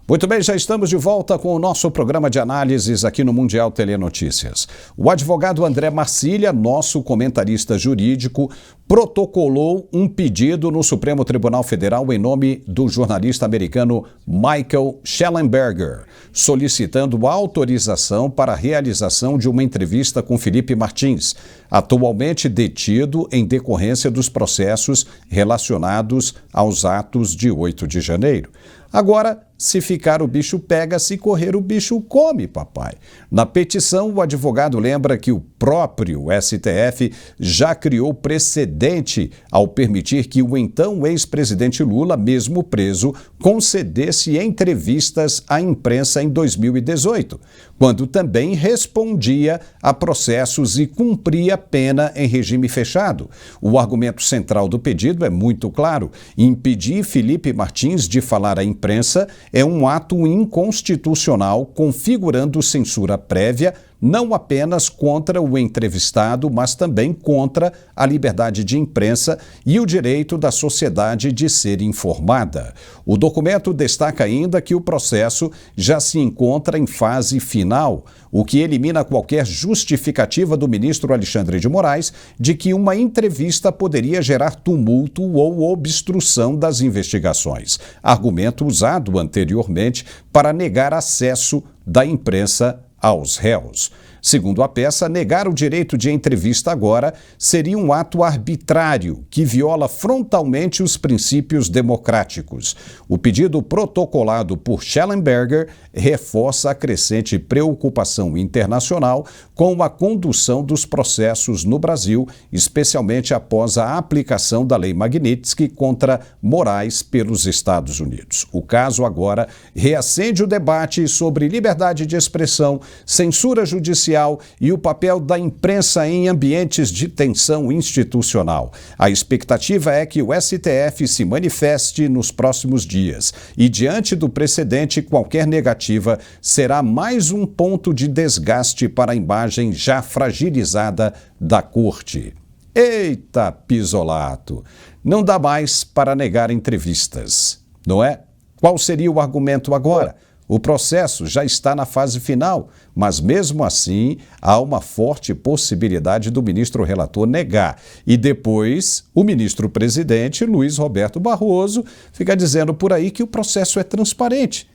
Muito bem, já estamos de volta com o nosso programa de análises aqui no Mundial Telenotícias. O advogado André Marcília, nosso comentarista jurídico, protocolou um pedido no Supremo Tribunal Federal em nome do jornalista americano Michael Shellenberger, solicitando autorização para a realização de uma entrevista com Felipe Martins, atualmente detido em decorrência dos processos relacionados aos atos de 8 de janeiro. Agora, se ficar o bicho pega, se correr o bicho come, papai. Na petição, o advogado lembra que o próprio STF já criou precedente ao permitir que o então ex-presidente Lula, mesmo preso, concedesse entrevistas à imprensa em 2018, quando também respondia a processos e cumpria pena em regime fechado. O argumento central do pedido é muito claro: impedir Felipe Martins de falar à imprensa é um ato inconstitucional, configurando censura prévia, não apenas contra o entrevistado, mas também contra a liberdade de imprensa e o direito da sociedade de ser informada. O documento destaca ainda que o processo já se encontra em fase final, o que elimina qualquer justificativa do ministro Alexandre de Moraes de que uma entrevista poderia gerar tumulto ou obstrução das investigações, argumento usado anteriormente para negar acesso da imprensa aos réus. Segundo a peça, negar o direito de entrevista agora seria um ato arbitrário que viola frontalmente os princípios democráticos. O pedido protocolado por Schellenberger reforça a crescente preocupação internacional com a condução dos processos no Brasil, especialmente após a aplicação da Lei Magnitsky contra Moraes pelos Estados Unidos. O caso agora reacende o debate sobre liberdade de expressão, censura judicial e o papel da imprensa em ambientes de tensão institucional. A expectativa é que o STF se manifeste nos próximos dias e, diante do precedente, qualquer negativa será mais um ponto de desgaste para a imagem já fragilizada da Corte. Eita, pisolato! Não dá mais para negar entrevistas, não é? Qual seria o argumento agora? O processo já está na fase final, mas mesmo assim há uma forte possibilidade do ministro relator negar. E depois o ministro-presidente, Luiz Roberto Barroso, fica dizendo por aí que o processo é transparente.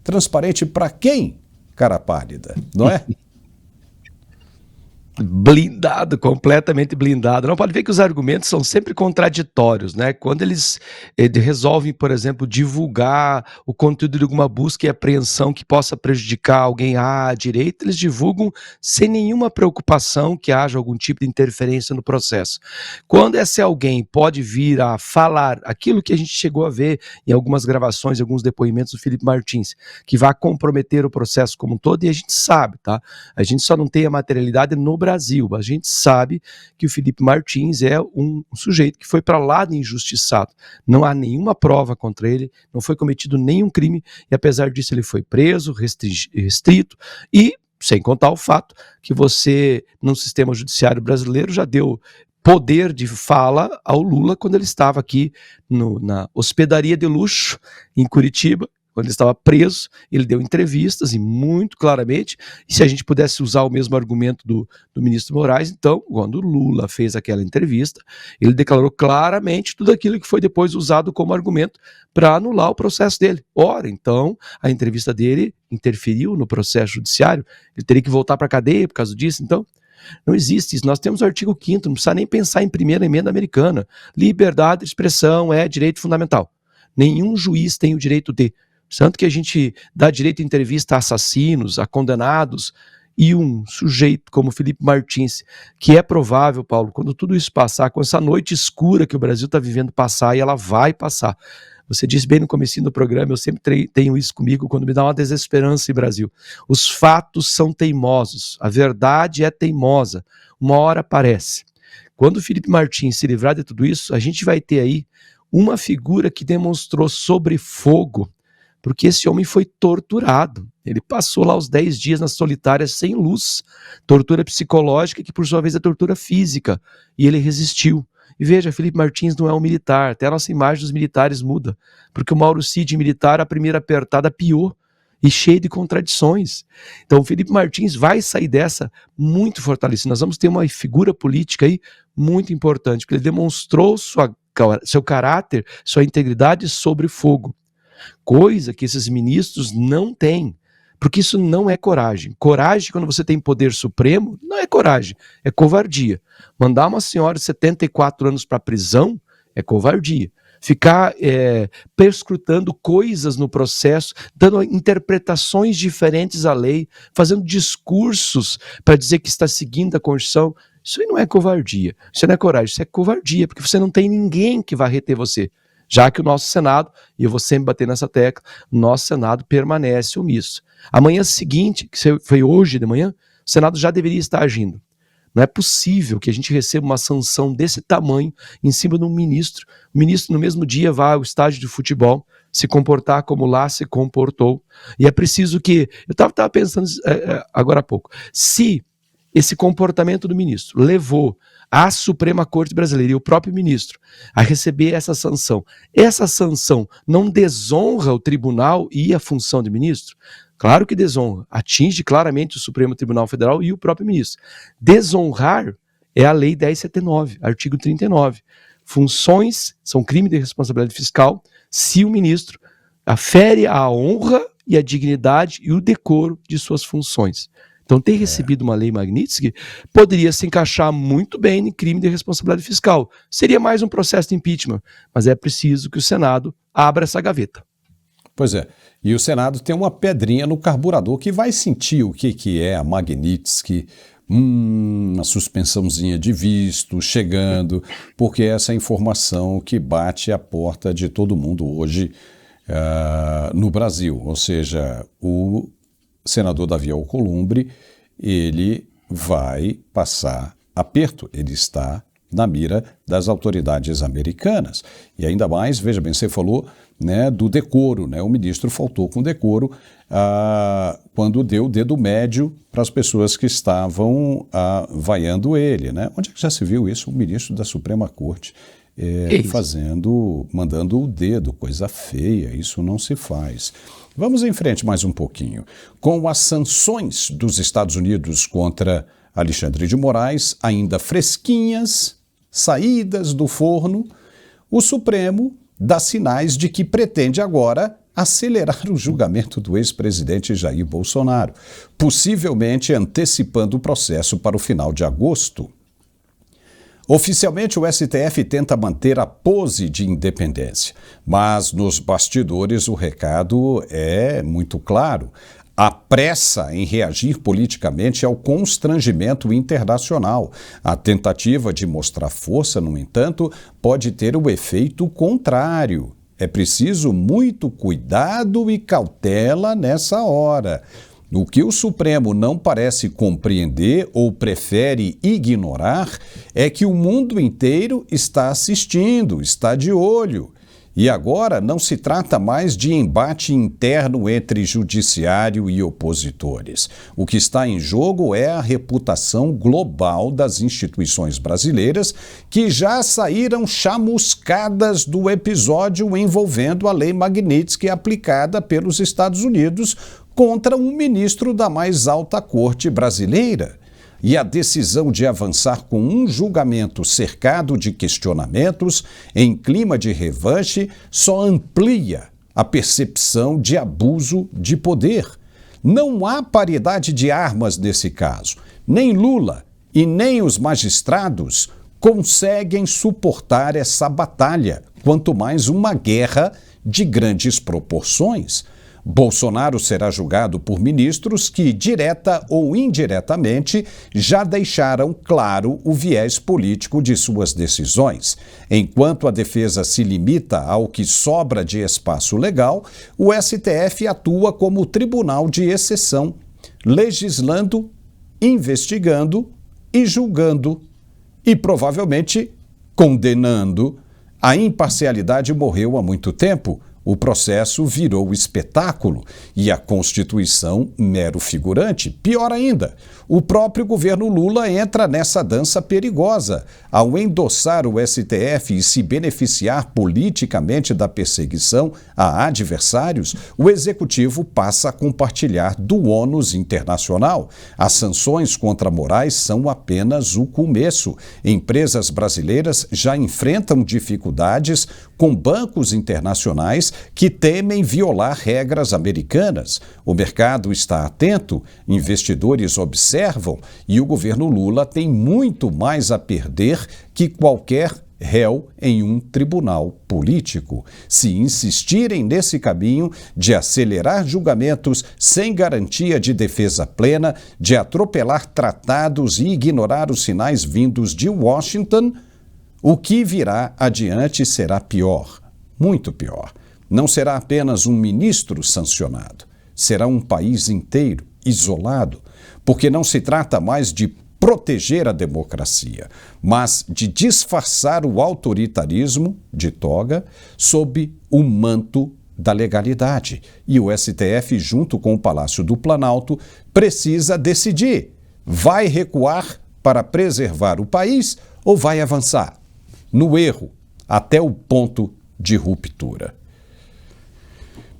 Transparente para quem, cara pálida, não é? Blindado, completamente blindado. Não, pode ver que os argumentos são sempre contraditórios, né? Quando eles resolvem, por exemplo, divulgar o conteúdo de alguma busca e apreensão que possa prejudicar alguém à direita, eles divulgam sem nenhuma preocupação que haja algum tipo de interferência no processo. Quando esse alguém pode vir a falar aquilo que a gente chegou a ver em algumas gravações, alguns depoimentos do Felipe Martins, que vai comprometer o processo como um todo, e a gente sabe, tá? A gente só não tem a materialidade no Brasil. A gente sabe que o Felipe Martins é um sujeito que foi para lá de injustiçado. Não há nenhuma prova contra ele, não foi cometido nenhum crime e, apesar disso, ele foi preso, restrito e, sem contar o fato que você, no sistema judiciário brasileiro, já deu poder de fala ao Lula quando ele estava aqui na hospedaria de luxo em Curitiba. Quando ele estava preso, ele deu entrevistas e muito claramente, e se a gente pudesse usar o mesmo argumento do ministro Moraes, então, quando o Lula fez aquela entrevista, ele declarou claramente tudo aquilo que foi depois usado como argumento para anular o processo dele. Ora, então, a entrevista dele interferiu no processo judiciário, ele teria que voltar para a cadeia por causa disso, então... Não existe isso. Nós temos o artigo 5º, não precisa nem pensar em primeira emenda americana. Liberdade de expressão é direito fundamental. Nenhum juiz tem o direito de... Tanto que a gente dá direito de entrevista a assassinos, a condenados, e um sujeito como Felipe Martins, que é provável, Paulo, quando tudo isso passar, com essa noite escura que o Brasil está vivendo passar, e ela vai passar. Você disse bem no comecinho do programa, eu sempre tenho isso comigo quando me dá uma desesperança em Brasil. Os fatos são teimosos, a verdade é teimosa, uma hora aparece. Quando o Felipe Martins se livrar de tudo isso, a gente vai ter aí uma figura que demonstrou sobre fogo, porque esse homem foi torturado. Ele passou lá os 10 dias nas solitárias sem luz, tortura psicológica que por sua vez é tortura física, e ele resistiu. E veja, Felipe Martins não é um militar, até a nossa imagem dos militares muda, porque o Mauro Cid militar, a primeira apertada pior, e cheio de contradições. Então o Felipe Martins vai sair dessa muito fortalecido. Nós vamos ter uma figura política aí muito importante, porque ele demonstrou seu caráter, sua integridade sobre fogo. Coisa que esses ministros não têm, porque isso não é coragem. Coragem, quando você tem poder supremo, não é coragem, é covardia. Mandar uma senhora de 74 anos para a prisão é covardia. ficar perscrutando coisas no processo, dando interpretações diferentes à lei, fazendo discursos para dizer que está seguindo a Constituição. Isso aí não é covardia, isso não é coragem, isso é covardia, porque você não tem ninguém que vai reter você. Já que o nosso Senado, e eu vou sempre bater nessa tecla, nosso Senado permanece omisso. Amanhã seguinte, que foi hoje de manhã, o Senado já deveria estar agindo. Não é possível que a gente receba uma sanção desse tamanho em cima de um ministro. O ministro no mesmo dia vai ao estádio de futebol se comportar como lá se comportou. E é preciso que... Eu estava pensando agora há pouco. Se esse comportamento do ministro levou a Suprema Corte Brasileira e o próprio ministro a receber essa sanção não desonra o tribunal e a função do ministro? Claro que desonra, atinge claramente o Supremo Tribunal Federal e o próprio ministro. Desonrar é a Lei 1079, artigo 39. Funções são crime de responsabilidade fiscal se o ministro afere a honra e a dignidade e o decoro de suas funções. Então, ter recebido uma lei Magnitsky poderia se encaixar muito bem em crime de responsabilidade fiscal. Seria mais um processo de impeachment, mas é preciso que o Senado abra essa gaveta. Pois é, e o Senado tem uma pedrinha no carburador que vai sentir o que é a Magnitsky, uma suspensãozinha de visto chegando, porque essa informação que bate a porta de todo mundo hoje no Brasil, ou seja, o senador Davi Alcolumbre, ele vai passar aperto, ele está na mira das autoridades americanas. E ainda mais, veja bem, você falou, né, do decoro, né? O ministro faltou com decoro quando deu o dedo médio para as pessoas que estavam vaiando ele, né? Onde é que já se viu isso? O ministro da Suprema Corte mandando o dedo, coisa feia, isso não se faz. Vamos em frente mais um pouquinho. Com as sanções dos Estados Unidos contra Alexandre de Moraes ainda fresquinhas, saídas do forno, o Supremo dá sinais de que pretende agora acelerar o julgamento do ex-presidente Jair Bolsonaro, possivelmente antecipando o processo para o final de agosto. Oficialmente, o STF tenta manter a pose de independência, mas nos bastidores o recado é muito claro. A pressa em reagir politicamente ao constrangimento internacional. A tentativa de mostrar força, no entanto, pode ter o efeito contrário. É preciso muito cuidado e cautela nessa hora. O que o Supremo não parece compreender ou prefere ignorar é que o mundo inteiro está assistindo, está de olho. E agora não se trata mais de embate interno entre judiciário e opositores. O que está em jogo é a reputação global das instituições brasileiras, que já saíram chamuscadas do episódio envolvendo a Lei Magnitsky aplicada pelos Estados Unidos contra um ministro da mais alta corte brasileira. E a decisão de avançar com um julgamento cercado de questionamentos, em clima de revanche, só amplia a percepção de abuso de poder. Não há paridade de armas nesse caso. Nem Lula e nem os magistrados conseguem suportar essa batalha, quanto mais uma guerra de grandes proporções. Bolsonaro será julgado por ministros que, direta ou indiretamente, já deixaram claro o viés político de suas decisões. Enquanto a defesa se limita ao que sobra de espaço legal, o STF atua como tribunal de exceção, legislando, investigando e julgando, e provavelmente condenando. A imparcialidade morreu há muito tempo. O processo virou espetáculo e a Constituição mero figurante. Pior ainda, o próprio governo Lula entra nessa dança perigosa. Ao endossar o STF e se beneficiar politicamente da perseguição a adversários, o Executivo passa a compartilhar do ônus internacional. As sanções contra Moraes são apenas o começo. Empresas brasileiras já enfrentam dificuldades com bancos internacionais que temem violar regras americanas. O mercado está atento, investidores observam e o governo Lula tem muito mais a perder que qualquer réu em um tribunal político, se insistirem nesse caminho de acelerar julgamentos sem garantia de defesa plena, de atropelar tratados e ignorar os sinais vindos de Washington. O que virá adiante será pior, muito pior. Não será apenas um ministro sancionado, será um país inteiro isolado, porque não se trata mais de proteger a democracia, mas de disfarçar o autoritarismo de toga sob o manto da legalidade. E o STF, junto com o Palácio do Planalto, precisa decidir: vai recuar para preservar o país ou vai avançar no erro até o ponto de ruptura?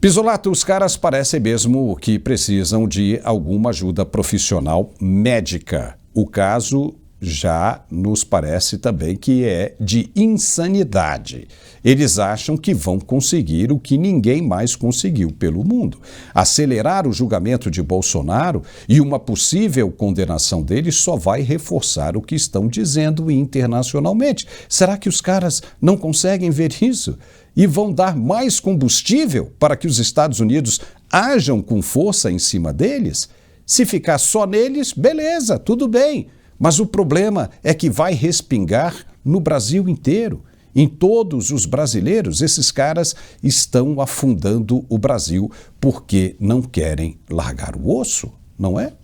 Pisolato, os caras parecem mesmo que precisam de alguma ajuda profissional médica. O caso já nos parece também que é de insanidade. Eles acham que vão conseguir o que ninguém mais conseguiu pelo mundo: acelerar o julgamento de Bolsonaro, e uma possível condenação dele só vai reforçar o que estão dizendo internacionalmente. Será que os caras não conseguem ver isso? E vão dar mais combustível para que os Estados Unidos ajam com força em cima deles? Se ficar só neles, beleza, tudo bem. Mas o problema é que vai respingar no Brasil inteiro. Em todos os brasileiros, esses caras estão afundando o Brasil porque não querem largar o osso, não é?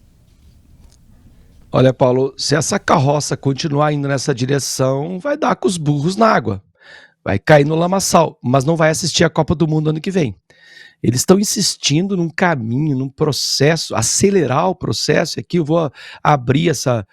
Olha, Paulo, se essa carroça continuar indo nessa direção, vai dar com os burros na água. Vai cair no lamaçal, mas não vai assistir a Copa do Mundo ano que vem. Eles estão insistindo num caminho, num processo, acelerar o processo, e aqui eu vou abrir essa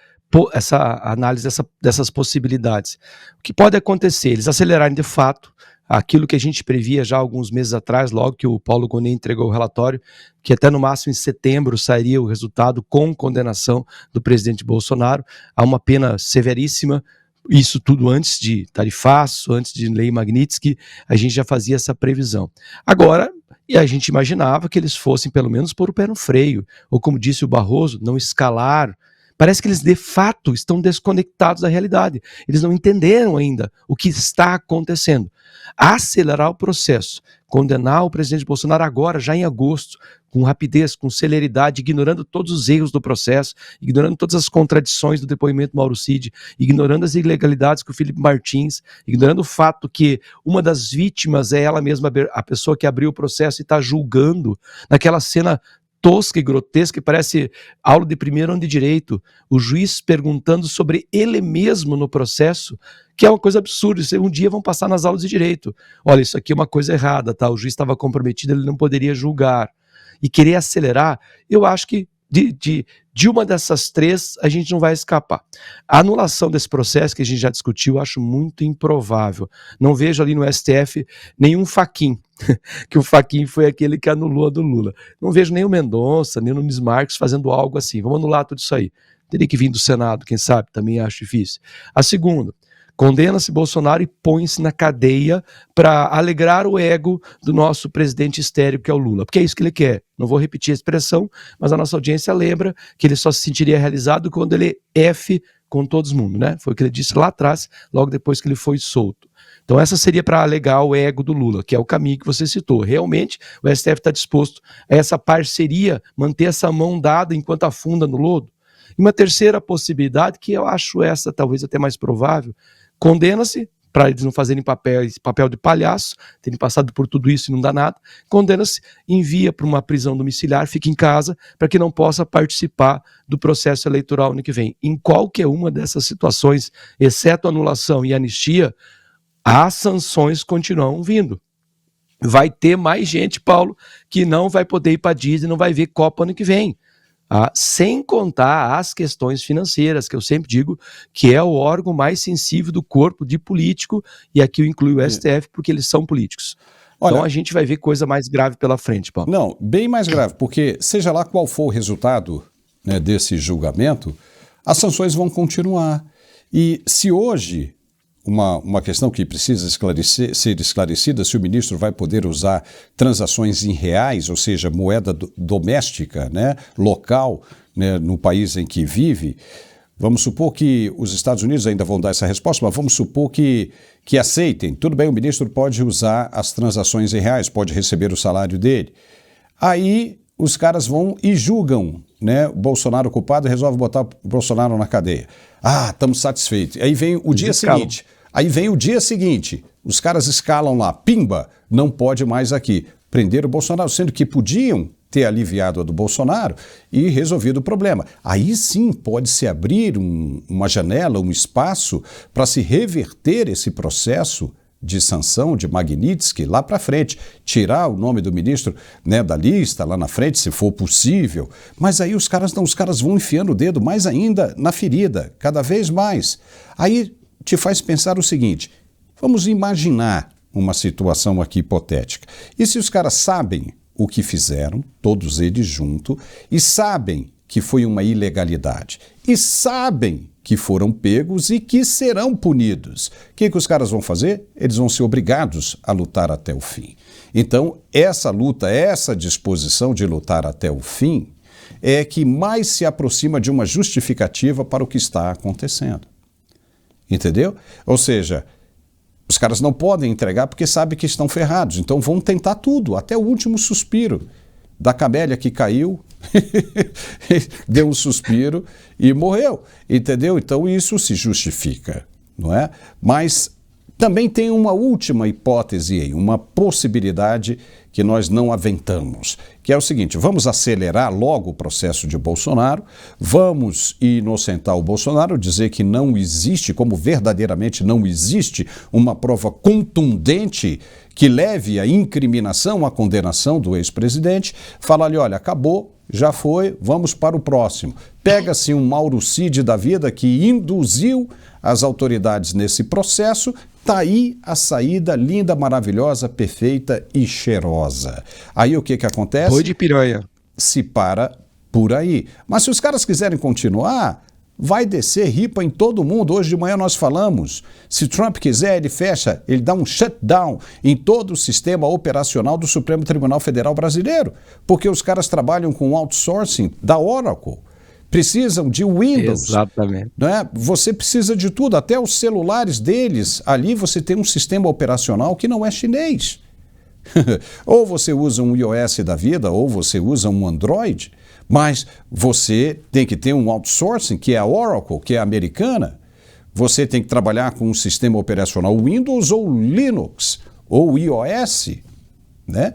análise dessas possibilidades. O que pode acontecer? Eles acelerarem de fato aquilo que a gente previa já alguns meses atrás, logo que o Paulo Gonet entregou o relatório, que até no máximo em setembro sairia o resultado com condenação do presidente Bolsonaro a uma pena severíssima. Isso tudo antes de tarifaço, antes de lei Magnitsky, a gente já fazia essa previsão. Agora, e a gente imaginava que eles fossem pelo menos pôr o pé no freio, ou como disse o Barroso, não escalar. Parece que eles de fato estão desconectados da realidade. Eles não entenderam ainda o que está acontecendo. Acelerar o processo, condenar o presidente Bolsonaro agora, já em agosto, com rapidez, com celeridade, ignorando todos os erros do processo, ignorando todas as contradições do depoimento do Mauro Cid, ignorando as ilegalidades com o Felipe Martins, ignorando o fato que uma das vítimas é ela mesma, a pessoa que abriu o processo e está julgando, naquela cena tosca e grotesca, que parece aula de primeiro ano de direito, o juiz perguntando sobre ele mesmo no processo, que é uma coisa absurda. Um dia vão passar nas aulas de direito: olha, isso aqui é uma coisa errada, tá? O juiz estava comprometido, ele não poderia julgar. E querer acelerar, eu acho que de uma dessas três a gente não vai escapar. A anulação desse processo, que a gente já discutiu, eu acho muito improvável. Não vejo ali no STF nenhum Fachin, que o Fachin foi aquele que anulou a do Lula. Não vejo nem o Mendonça, nem o Nunes Marques fazendo algo assim. Vamos anular tudo isso aí. Teria que vir do Senado, quem sabe, também acho difícil. A segunda: condena-se Bolsonaro e põe-se na cadeia para alegrar o ego do nosso presidente histérico, que é o Lula, porque é isso que ele quer. Não vou repetir a expressão, mas a nossa audiência lembra que ele só se sentiria realizado quando ele F com todo mundo, né? Foi o que ele disse lá atrás, logo depois que ele foi solto. Então essa seria para alegar o ego do Lula, que é o caminho que você citou. Realmente o STF está disposto a essa parceria, manter essa mão dada enquanto afunda no lodo? E uma terceira possibilidade, que eu acho essa talvez até mais provável: condena-se, para eles não fazerem papel de palhaço, terem passado por tudo isso e não dá nada, condena-se, envia para uma prisão domiciliar, fica em casa, para que não possa participar do processo eleitoral ano que vem. Em qualquer uma dessas situações, exceto anulação e anistia, as sanções continuam vindo. Vai ter mais gente, Paulo, que não vai poder ir para a Disney, não vai ver Copa ano que vem. Sem contar as questões financeiras, que eu sempre digo que é o órgão mais sensível do corpo de político, e aqui eu incluo o STF porque eles são políticos. Olha, então a gente vai ver coisa mais grave pela frente, Paulo. Não, bem mais grave, porque seja lá qual for o resultado, né, desse julgamento, as sanções vão continuar. E se hoje uma questão que precisa ser esclarecida, se o ministro vai poder usar transações em reais, ou seja, moeda doméstica, né, local, né, no país em que vive, Vamos supor que os Estados Unidos ainda vão dar essa resposta, mas vamos supor que aceitem. Tudo bem, o ministro pode usar as transações em reais, pode receber o salário dele. Aí os caras vão e julgam, né, o Bolsonaro culpado e resolvem botar o Bolsonaro na cadeia. Ah, estamos satisfeitos. Aí vem o dia seguinte. Os caras escalam lá, pimba, não pode mais aqui. Prenderam o Bolsonaro, sendo que podiam ter aliviado a do Bolsonaro e resolvido o problema. Aí sim pode-se abrir uma janela, um espaço para se reverter esse processo de sanção de Magnitsky lá para frente, tirar o nome do ministro, né, da lista lá na frente, se for possível. Mas aí os caras vão enfiando o dedo mais ainda na ferida, cada vez mais. Aí te faz pensar o seguinte, vamos imaginar uma situação aqui hipotética. E se os caras sabem o que fizeram, todos eles juntos, e sabem que foi uma ilegalidade, e sabem que foram pegos e que serão punidos, o que os caras vão fazer? Eles vão ser obrigados a lutar até o fim. Então, essa luta, essa disposição de lutar até o fim, é que mais se aproxima de uma justificativa para o que está acontecendo. Entendeu? Ou seja, os caras não podem entregar porque sabem que estão ferrados, então vão tentar tudo, até o último suspiro. Da camélia que caiu, deu um suspiro e morreu, entendeu? Então isso se justifica, não é? Mas também tem uma última hipótese aí, uma possibilidade que nós não aventamos, que é o seguinte, vamos acelerar logo o processo de Bolsonaro, vamos inocentar o Bolsonaro, dizer que não existe, como verdadeiramente não existe, uma prova contundente que leve à incriminação, à condenação do ex-presidente, falar-lhe, olha, acabou, já foi, vamos para o próximo. Pega-se um Mauro Cid da vida que induziu as autoridades nesse processo, está aí a saída linda, maravilhosa, perfeita e cheirosa. Aí o que acontece? Boi de piranha. Se para por aí. Mas se os caras quiserem continuar, vai descer ripa em todo mundo. Hoje de manhã nós falamos, se Trump quiser, ele fecha, ele dá um shutdown em todo o sistema operacional do Supremo Tribunal Federal Brasileiro, porque os caras trabalham com outsourcing da Oracle, precisam de Windows. Exatamente. Né? Você precisa de tudo, até os celulares deles, ali você tem um sistema operacional que não é chinês. Ou você usa um iOS da vida, ou você usa um Android, mas você tem que ter um outsourcing, que é a Oracle, que é a americana. Você tem que trabalhar com um sistema operacional Windows ou Linux, ou iOS, né?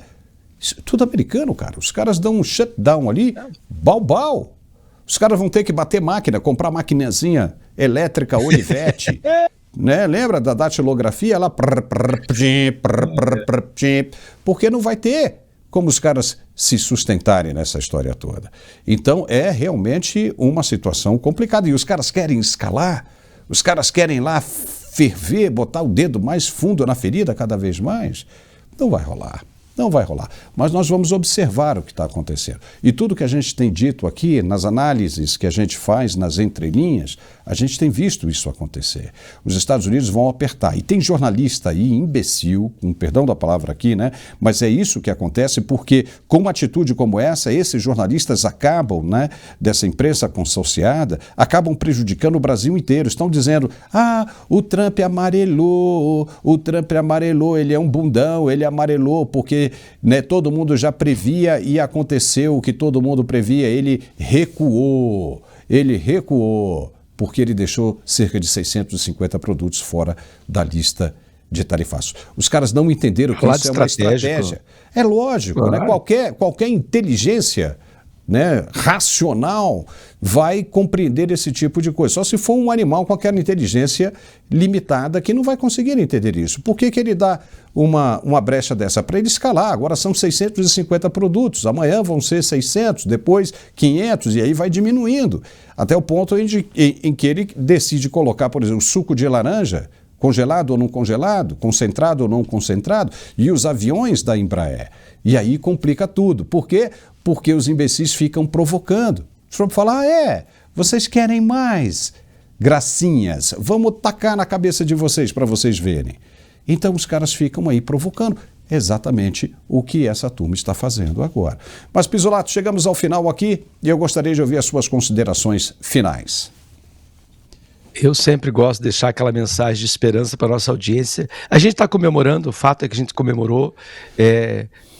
Isso é tudo americano, cara. Os caras dão um shutdown ali, bau. Os caras vão ter que bater máquina, comprar maquinazinha elétrica Olivetti, né? Lembra da datilografia lá? Porque não vai ter como os caras se sustentarem nessa história toda. Então é realmente uma situação complicada. E os caras querem escalar, os caras querem lá ferver, botar o dedo mais fundo na ferida cada vez mais. Não vai rolar. Não vai rolar. Mas nós vamos observar o que está acontecendo. E tudo que a gente tem dito aqui, nas análises que a gente faz nas entrelinhas, a gente tem visto isso acontecer. Os Estados Unidos vão apertar. E tem jornalista aí, imbecil, com perdão da palavra aqui, né? Mas é isso que acontece porque, com uma atitude como essa, esses jornalistas acabam, né, dessa imprensa consorciada, acabam prejudicando o Brasil inteiro. Estão dizendo, o Trump amarelou, ele é um bundão, ele amarelou porque, né, todo mundo já previa e aconteceu o que todo mundo previa, ele recuou, porque ele deixou cerca de 650 produtos fora da lista de tarifaços. Os caras não entenderam que isso é uma estratégia. É lógico, claro, né? Qualquer inteligência, né, racional vai compreender esse tipo de coisa. Só se for um animal com aquela inteligência limitada que não vai conseguir entender isso. Por que ele dá uma brecha dessa? Para ele escalar. Agora são 650 produtos, amanhã vão ser 600, depois 500 e aí vai diminuindo. Até o ponto em que ele decide colocar, por exemplo, suco de laranja, congelado ou não congelado, concentrado ou não concentrado, e os aviões da Embraer. E aí complica tudo. Por quê? Porque os imbecis ficam provocando. O Trump fala, vocês querem mais gracinhas, vamos tacar na cabeça de vocês para vocês verem. Então os caras ficam aí provocando exatamente o que essa turma está fazendo agora. Mas, Pizzolato, chegamos ao final aqui e eu gostaria de ouvir as suas considerações finais. Eu sempre gosto de deixar aquela mensagem de esperança para a nossa audiência. A gente está comemorando, o fato é que a gente comemorou,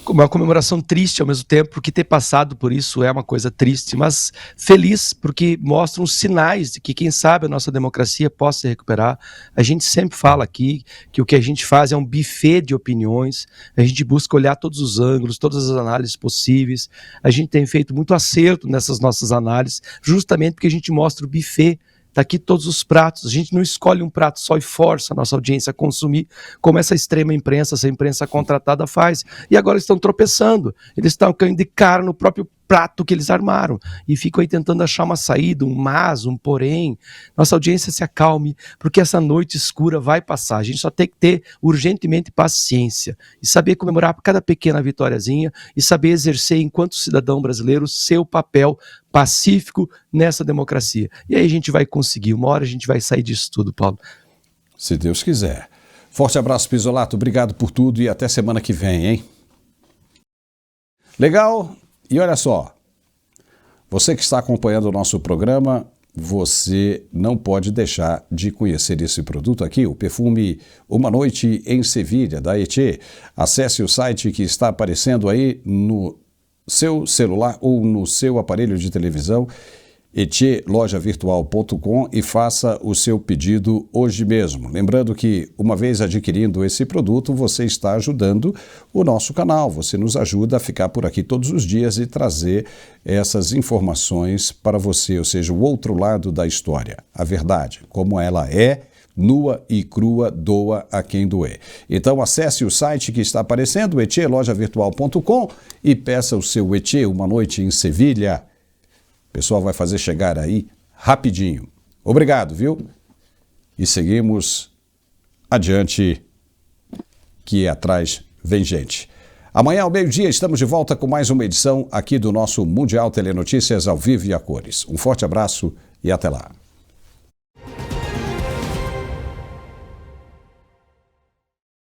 uma comemoração triste ao mesmo tempo, porque ter passado por isso é uma coisa triste, mas feliz, porque mostram sinais de que, quem sabe, a nossa democracia possa se recuperar. A gente sempre fala aqui que o que a gente faz é um buffet de opiniões, a gente busca olhar todos os ângulos, todas as análises possíveis, a gente tem feito muito acerto nessas nossas análises, justamente porque a gente mostra o buffet. Está aqui todos os pratos, a gente não escolhe um prato só e força a nossa audiência a consumir, como essa extrema imprensa, essa imprensa contratada faz. E agora estão tropeçando, eles estão caindo de cara no próprio prato que eles armaram, e ficam aí tentando achar uma saída, um mas, um porém. Nossa audiência se acalme, porque essa noite escura vai passar, a gente só tem que ter urgentemente paciência, e saber comemorar cada pequena vitóriazinha, e saber exercer, enquanto cidadão brasileiro, seu papel pacífico nessa democracia. E aí a gente vai conseguir, uma hora a gente vai sair disso tudo, Paulo. Se Deus quiser. Forte abraço, Pizzolato, obrigado por tudo e até semana que vem, hein? Legal? E olha só, você que está acompanhando o nosso programa, você não pode deixar de conhecer esse produto aqui, o perfume Uma Noite em Sevilha, da Ethier. Acesse o site que está aparecendo aí no seu celular ou no seu aparelho de televisão, etierlojavirtual.com, e faça o seu pedido hoje mesmo. Lembrando que, uma vez adquirindo esse produto, você está ajudando o nosso canal, você nos ajuda a ficar por aqui todos os dias e trazer essas informações para você, ou seja, o outro lado da história, a verdade, como ela é, nua e crua, doa a quem doer. Então acesse o site que está aparecendo, etierlojavirtual.com, e peça o seu Ethier Uma Noite em Sevilha. O pessoal vai fazer chegar aí rapidinho. Obrigado, viu? E seguimos adiante, que atrás vem gente. Amanhã ao meio-dia estamos de volta com mais uma edição aqui do nosso Mundial Telenotícias ao vivo e a cores. Um forte abraço e até lá.